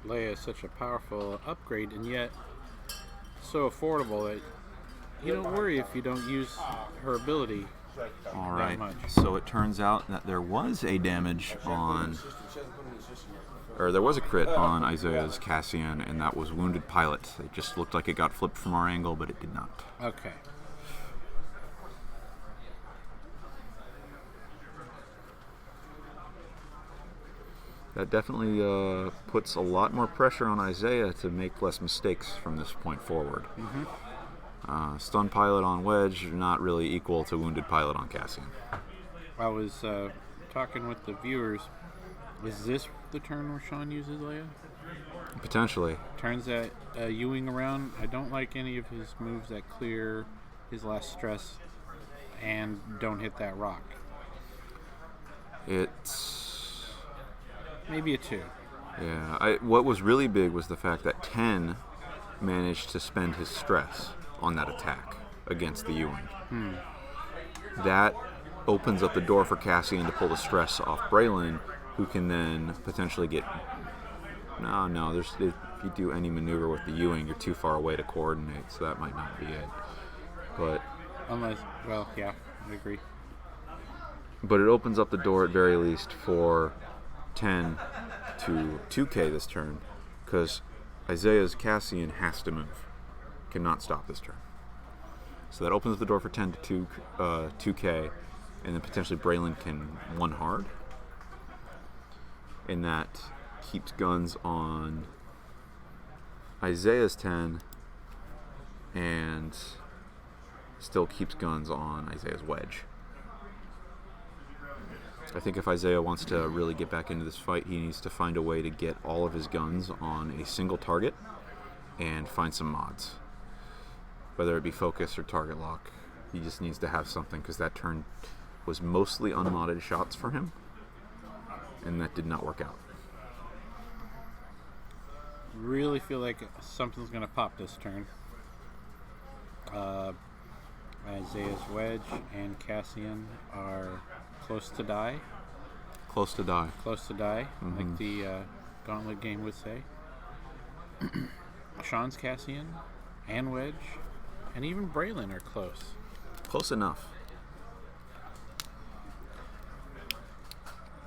S1: Leia is such a powerful upgrade, and yet so affordable that you don't worry if you don't use her ability.
S2: All
S1: Not
S2: right.
S1: much.
S2: So it turns out that there was a damage on, or there was a crit on Isaiah's Cassian, and that was Wounded Pilot. It just looked like it got flipped from our angle, but it did not.
S1: Okay.
S2: That definitely puts a lot more pressure on Isaiah to make less mistakes from this point forward. Stun Pilot on Wedge, not really equal to Wounded Pilot on Cassian.
S1: I was talking with the viewers. Is this the turn where Sean uses Leia?
S2: Potentially.
S1: Turns that U-Wing around. I don't like any of his moves that clear his last stress and don't hit that rock.
S2: It's...
S1: Maybe a 2.
S2: Yeah, what was really big was the fact that 10 managed to spend his stress on that attack against the U-Wing. That opens up the door for Cassian to pull the stress off Braylon, who can then potentially get... No, if you do any maneuver with the U-Wing, you're too far away to coordinate, so that might not be it. But...
S1: Unless, well, yeah, I agree.
S2: But it opens up the door at very least for 10 to 2K this turn, because Isaiah's Cassian has to move. Cannot stop this turn. So that opens the door for 10 to 2K, and then potentially Braylon can 1 hard. And that keeps guns on Isaiah's 10 and still keeps guns on Isaiah's Wedge. I think if Isaiah wants to really get back into this fight, he needs to find a way to get all of his guns on a single target and find some mods. Whether it be focus or target lock, he just needs to have something, because that turn was mostly unmodded shots for him, and that did not work out.
S1: Really feel like something's going to pop this turn. Isaiah's Wedge and Cassian are close to die.
S2: Close to die.
S1: Close to die, like the Gauntlet game would say. Sean's Cassian and Wedge and even Braylon are close.
S2: Close enough.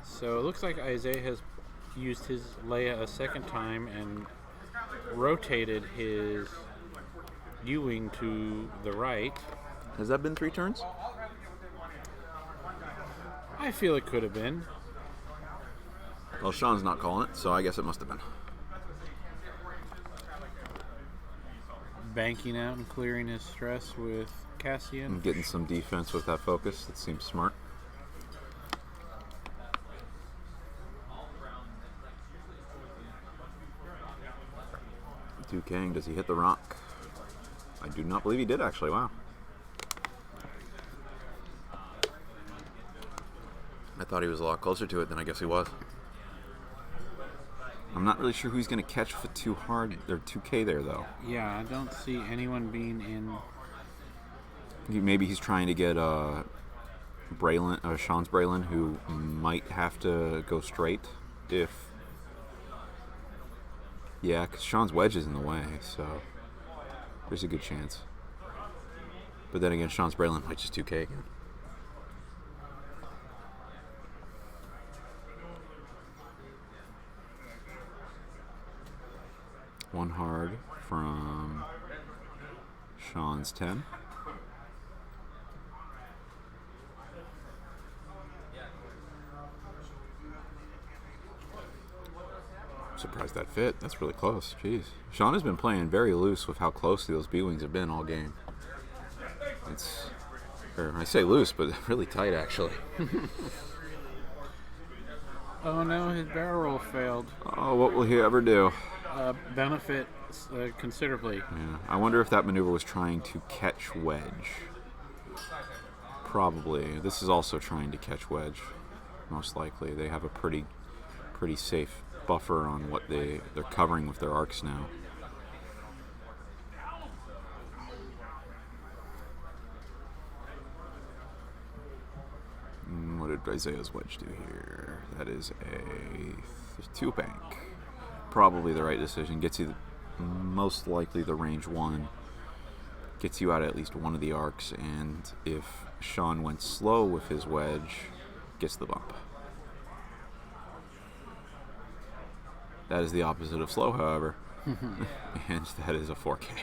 S1: So it looks like Isaiah has used his Leia a second time and rotated his U-Wing to the right.
S2: Has that been 3 turns?
S1: I feel it could have been.
S2: Well, Sean's not calling it, so I guess it must have been.
S1: Banking out and clearing his stress with Cassian.
S2: And getting some defense with that focus. That seems smart. Kang, does he hit the rock? I do not believe he did, actually. Wow. I thought he was a lot closer to it than I guess he was. I'm not really sure who he's going to catch with a 2 hard or 2K there, though.
S1: Yeah, I don't see anyone being in.
S2: Maybe he's trying to get Sean's Braylon, who might have to go straight if. Yeah, because Sean's wedge is in the way, so there's a good chance. But then again, Sean's Braylon might just 2K again. One hard from Sean's 10. I'm surprised that fit. That's really close. Jeez. Sean has been playing very loose with how close those B-wings have been all game. I say loose, but really tight, actually.
S1: Oh no, his barrel roll failed.
S2: Oh, what will he ever do?
S1: Benefit considerably.
S2: Yeah, I wonder if that maneuver was trying to catch wedge. Probably. This is also trying to catch wedge. Most likely. They have a pretty safe buffer on what they're covering with their arcs now. What did Isaiah's wedge do here? That is a 2 bank. Probably the right decision. Gets you most likely the range 1. Gets you out at least one of the arcs, and if Sean went slow with his wedge, gets the bump. That is the opposite of slow, however. And that is a 4K.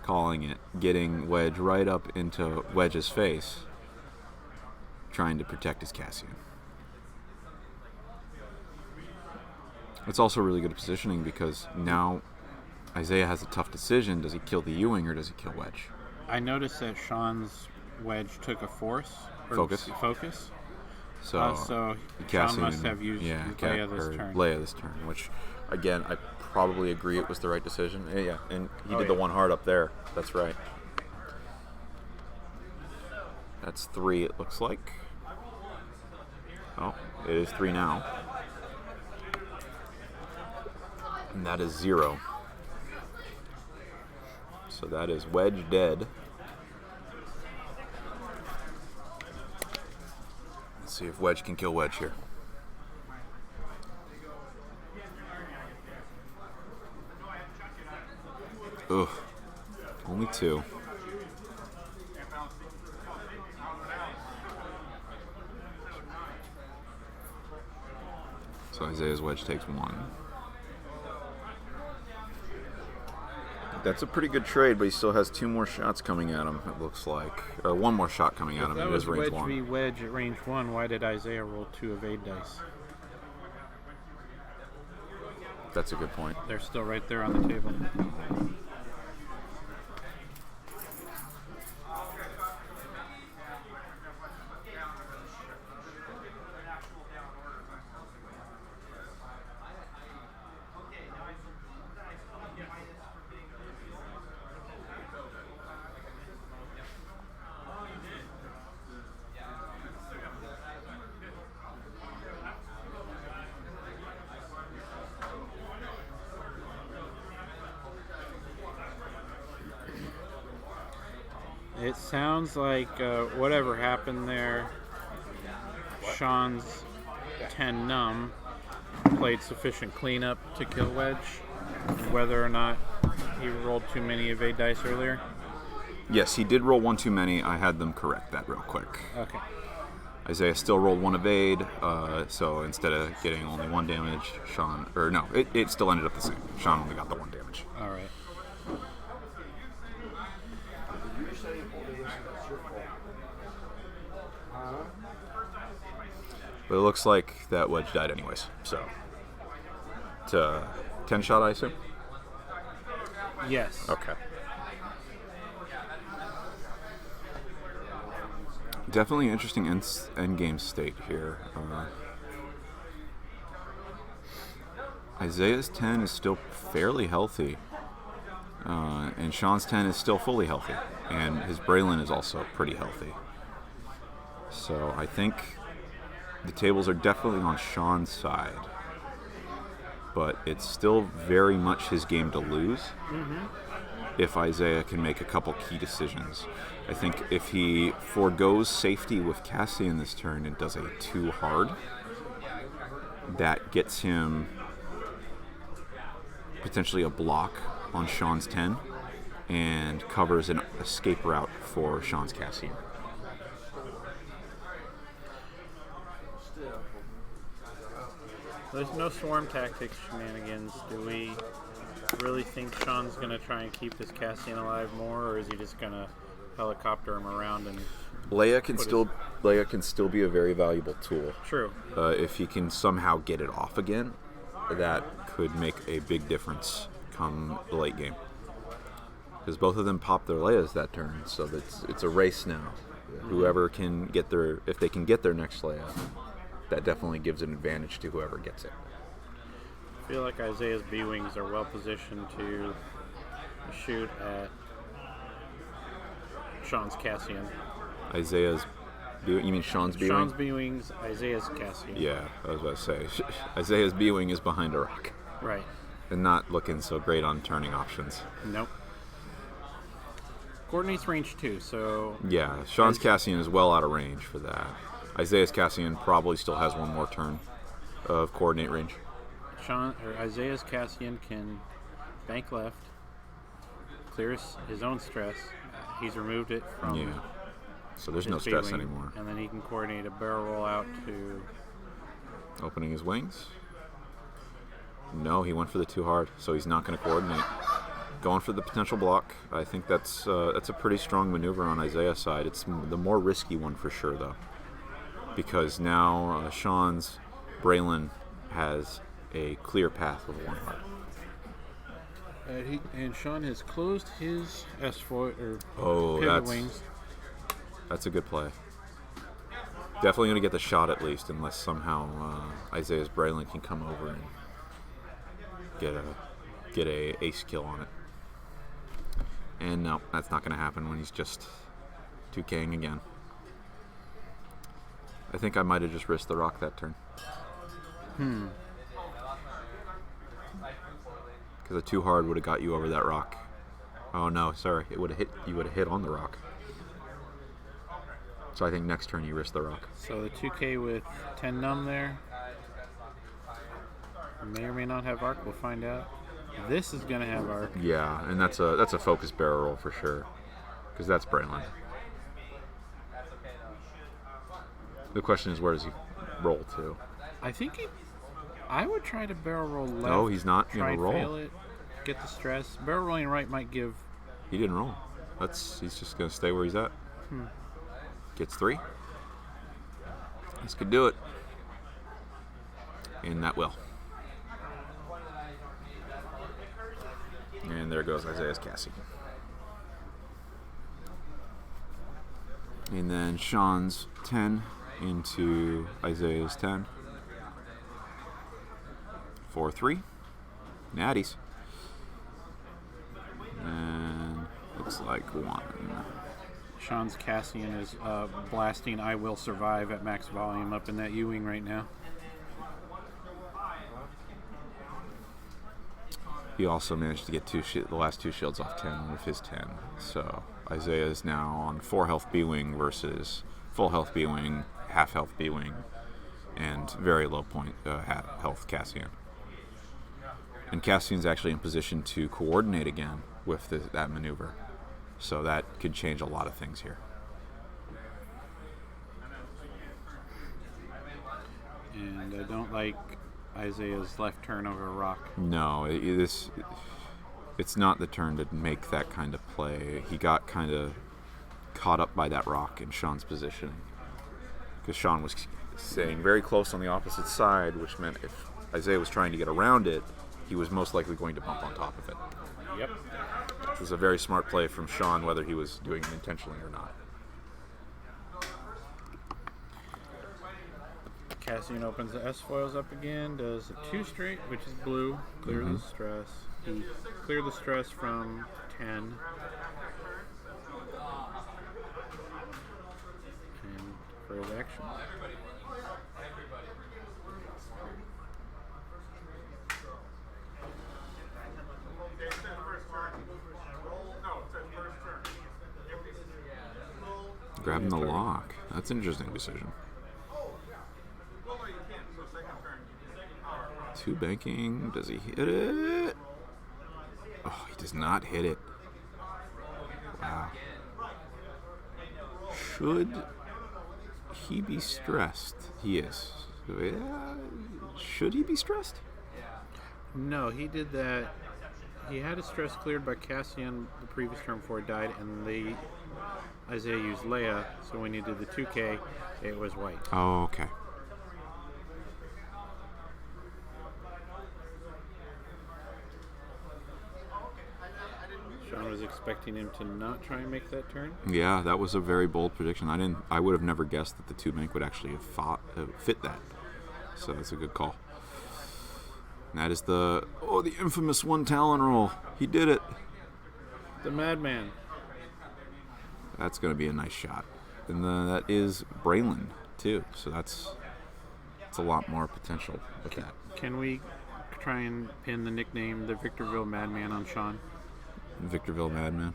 S2: Calling it. Getting wedge right up into wedge's face, trying to protect his Cassian. It's also really good positioning because now Isaiah has a tough decision. Does he kill the U-wing or does he kill wedge?
S1: I noticed that Sean's wedge took a force.
S2: Focus.
S1: So
S2: Cassian,
S1: Sean must have used
S2: Leia this turn, which, again, I probably agree it was the right decision. Yeah, and he did the one hard up there. That's right. That's 3, it looks like. Oh, it is 3 now. And that is 0. So that is wedge dead. Let's see if wedge can kill wedge here. Ugh. Only 2. So Isaiah's wedge takes 1. That's a pretty good trade, but he still has 2 more shots coming at him, it looks like. Or 1 more shot coming at him.
S1: That
S2: It is
S1: was
S2: range
S1: wedge
S2: 1.
S1: v wedge at range 1. Why did Isaiah roll 2 evade dice?
S2: That's a good point.
S1: They're still right there on the table. It sounds like whatever happened there, Sean's 10 numb played sufficient cleanup to kill wedge. Whether or not he rolled too many evade dice earlier.
S2: Yes, he did roll 1 too many. I had them correct that real quick.
S1: Okay.
S2: Isaiah still rolled 1 evade, so instead of getting only 1 damage, Sean... Or no, it still ended up the same. Sean only got the 1 damage.
S1: All right.
S2: But it looks like that wedge died anyways, so... To 10 shot, I assume?
S1: Yes.
S2: Okay. Definitely interesting endgame state here. Isaiah's 10 is still fairly healthy, and Sean's 10 is still fully healthy, and his Braylon is also pretty healthy. So I think the tables are definitely on Sean's side, but it's still very much his game to lose. if Isaiah can make a couple key decisions. I think if he forgoes safety with Cassian this turn and does a 2 hard, that gets him potentially a block on Sean's 10 and covers an escape route for Sean's Cassian.
S1: There's no swarm tactics shenanigans. Do we really think Sean's going to try and keep this Cassian alive more, or is he just going to helicopter him around and...
S2: Leia can still be a very valuable tool.
S1: True.
S2: If he can somehow get it off again, that could make a big difference come the late game. Because both of them pop their Leias that turn, so it's a race now. Whoever can get if they can get their next Leia, that definitely gives an advantage to whoever gets it.
S1: I feel like Isaiah's B-Wings are well positioned to shoot at Sean's Cassian.
S2: Isaiah's, you mean Sean's B-Wing?
S1: Sean's B-Wings, Isaiah's Cassian.
S2: Yeah, I was about to say. Isaiah's B-Wing is behind a rock.
S1: Right.
S2: And not looking so great on turning options.
S1: Nope. Coordinates range 2, so...
S2: Yeah, Sean's Cassian is well out of range for that. Isaiah's Cassian probably still has one more turn of coordinate range.
S1: Isaiah's Cassian can bank left, clears his own stress. He's removed it from...
S2: Yeah. So there's no
S1: his
S2: stress
S1: B-wing,
S2: anymore.
S1: And then he can coordinate a barrel roll out to...
S2: Opening his wings. No, he went for the 2 hard, so he's not going to coordinate. Going for the potential block. I think that's a pretty strong maneuver on Isaiah's side. It's the more risky one for sure, though, because now Sean's Braylon has a clear path with 1 hard.
S1: And Sean has closed his S-foil or
S2: Oh,
S1: pivot wings.
S2: That's a good play. Definitely going to get the shot at least, unless somehow Isaiah's Braylon can come over and get a ace kill on it. And no, that's not going to happen when he's just 2K'ing again. I think I might have just risked the rock that turn. Because a 2 hard would have got you over that rock. Oh no, sorry, it would have hit. You would have hit on the rock. So I think next turn you risk the rock.
S1: So the 2K with 10 numb there. May or may not have arc. We'll find out. This is going to have arc.
S2: Yeah, and that's a focus barrel roll for sure, because that's Braylon. The question is, where does he roll to?
S1: I think I would try to barrel roll left.
S2: No, he's not going to roll.
S1: Fail it, get the stress. Barrel rolling right might give...
S2: He didn't roll. He's just going to stay where he's at. Gets 3. This could do it. And that will. And there goes Isaiah's Cassie. And then Sean's 10 into Isaiah's 10. 4-3. Natties. And looks like 1.
S1: Sean's Cassian is blasting I Will Survive at max volume up in that U-wing right now.
S2: He also managed to get the last 2 shields off 10 with his 10. So Isaiah is now on 4 health B-Wing versus full health B-Wing, half health B-Wing, and very low point health Cassian. And Cassian's actually in position to coordinate again with that maneuver. So that could change a lot of things here.
S1: And I don't like Isaiah's left turn over a rock.
S2: No, it's not the turn to make that kind of play. He got kind of caught up by that rock in Sean's positioning. Because Sean was staying very close on the opposite side, which meant if Isaiah was trying to get around it, he was most likely going to bump on top of it.
S1: Yep.
S2: It was a very smart play from Sean, whether he was doing it intentionally or not.
S1: Cassian opens the S-foils up again, does a 2 straight, which is blue, clear the stress. He cleared the stress from 10. And for his action.
S2: Grabbing the lock. That's an interesting decision. 2 banking. Does he hit it? Oh, he does not hit it. Wow. Should he be stressed? He is. Should he be stressed?
S1: No, he did that. He had his stress cleared by Cassian the previous turn before he died, and Isaiah used Leia, so when he did the 2K, it was white.
S2: Oh, okay.
S1: Sean was expecting him to not try and make that turn.
S2: Yeah, that was a very bold prediction. I would have never guessed that the 2 bank would actually have fit that. So that's a good call. And that is the infamous 1 Talon roll. He did it.
S1: The Madman.
S2: That's going to be a nice shot. And that is Braylon, too. So that's a lot more potential with that.
S1: Can we try and pin the nickname, the Victorville Madman, on Sean?
S2: Victorville Madman.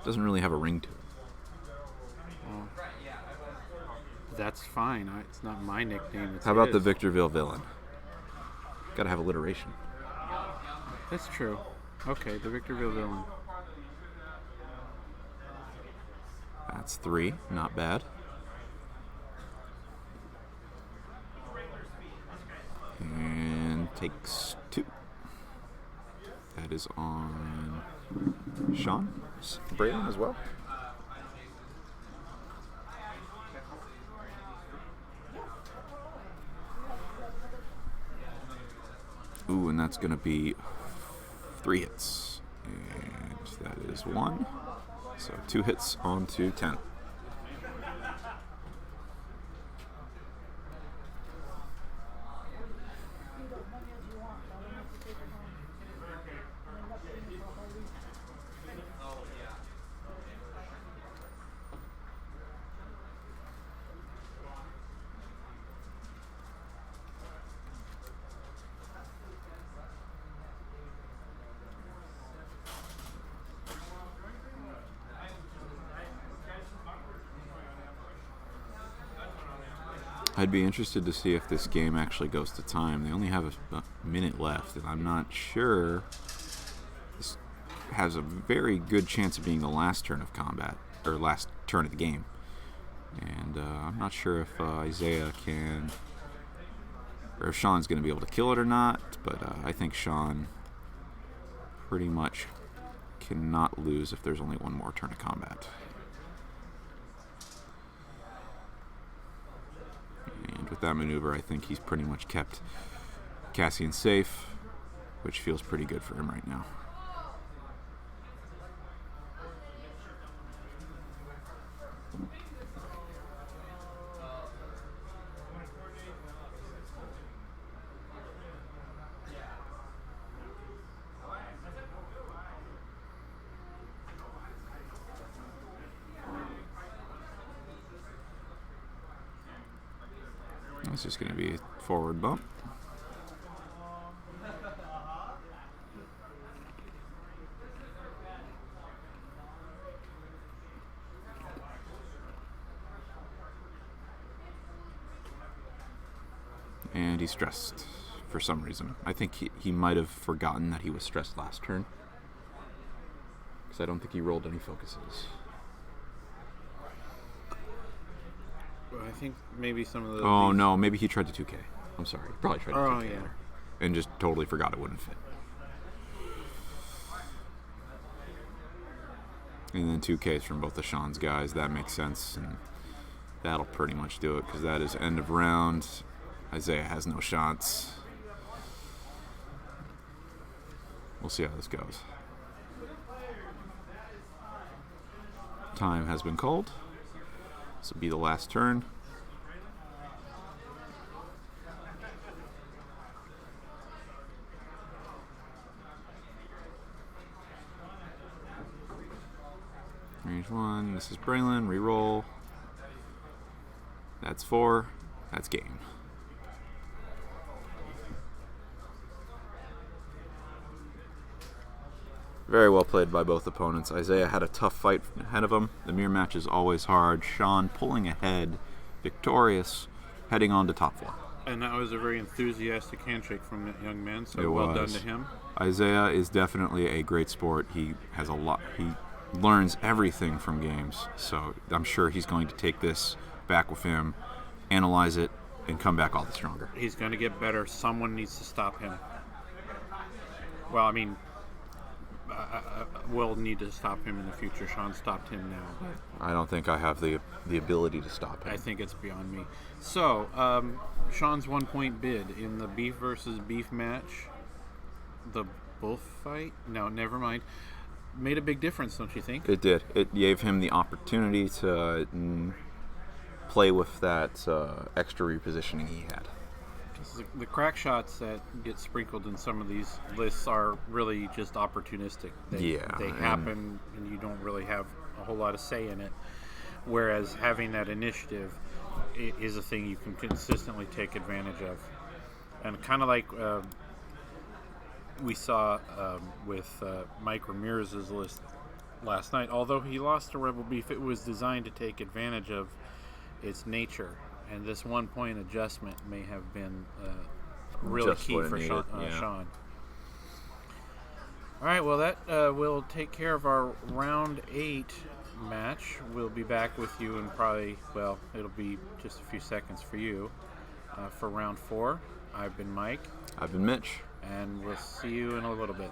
S2: Doesn't really have a ring to it.
S1: Well, that's fine. It's not my nickname. It's
S2: How about the
S1: his.
S2: Victorville Villain? Got to have alliteration.
S1: That's true. Okay, the Victorville Villain.
S2: That's 3. Not bad. And takes 2. That is on Sean. Braylon as well. Ooh, and that's going to be 3 hits. And that is 1. So 2 hits on to 10. I'd be interested to see if this game actually goes to time. They only have a minute left, and I'm not sure. This has a very good chance of being the last turn of combat, or last turn of the game. And I'm not sure if Isaiah can, or if Sean's going to be able to kill it or not, but I think Sean pretty much cannot lose if there's only one more turn of combat. And with that maneuver, I think he's pretty much kept Cassian safe, which feels pretty good for him right now. It's just going to be a forward bump. And he's stressed for some reason. I think he might have forgotten that he was stressed last turn, because I don't think he rolled any focuses.
S1: Well, I think maybe some of the...
S2: Oh, no, maybe he tried to 2K. I'm sorry. He probably tried to 2K.
S1: yeah.
S2: And just totally forgot it wouldn't fit. And then 2Ks from both of Sean's guys. That makes sense. And that'll pretty much do it, because that is end of round. Isaiah has no shots. We'll see how this goes. Time has been called. This will be the last turn. Range 1. This is Braylon. Reroll. That's 4. That's game. Very well played by both opponents. Isaiah had a tough fight ahead of him. The mirror match is always hard. Sean pulling ahead, victorious, heading on to top 4.
S1: And that was a very enthusiastic handshake from that young man, so
S2: It
S1: well
S2: was.
S1: done to him.
S2: Isaiah is definitely a great sport. He has a lot. He learns everything from games, so I'm sure he's going to take this back with him, analyze it, and come back all the stronger.
S1: He's going to get better. Someone needs to stop him. Well, I mean, we'll need to stop him in the future. Sean stopped him now.
S2: I don't think I have the ability to stop him.
S1: I think it's beyond me. So, Sean's 1-point bid in the beef versus beef match, the bullfight? No, never mind. Made a big difference, don't you think?
S2: It did. It gave him the opportunity to play with that extra repositioning he had.
S1: The crack shots that get sprinkled in some of these lists are really just opportunistic. They happen, and you don't really have a whole lot of say in it. Whereas having that initiative is a thing you can consistently take advantage of. And kind of like we saw with Mike Ramirez's list last night, although he lost to Rebel Beef, it was designed to take advantage of its nature. And this 1-point adjustment may have been really
S2: Just
S1: key
S2: what it
S1: for
S2: needed,
S1: Sean. All right, well, that will take care of our round 8 match. We'll be back with you in probably, well, it'll be just a few seconds for you for round 4. I've been Mike.
S2: I've been Mitch.
S1: And we'll see you in a little bit.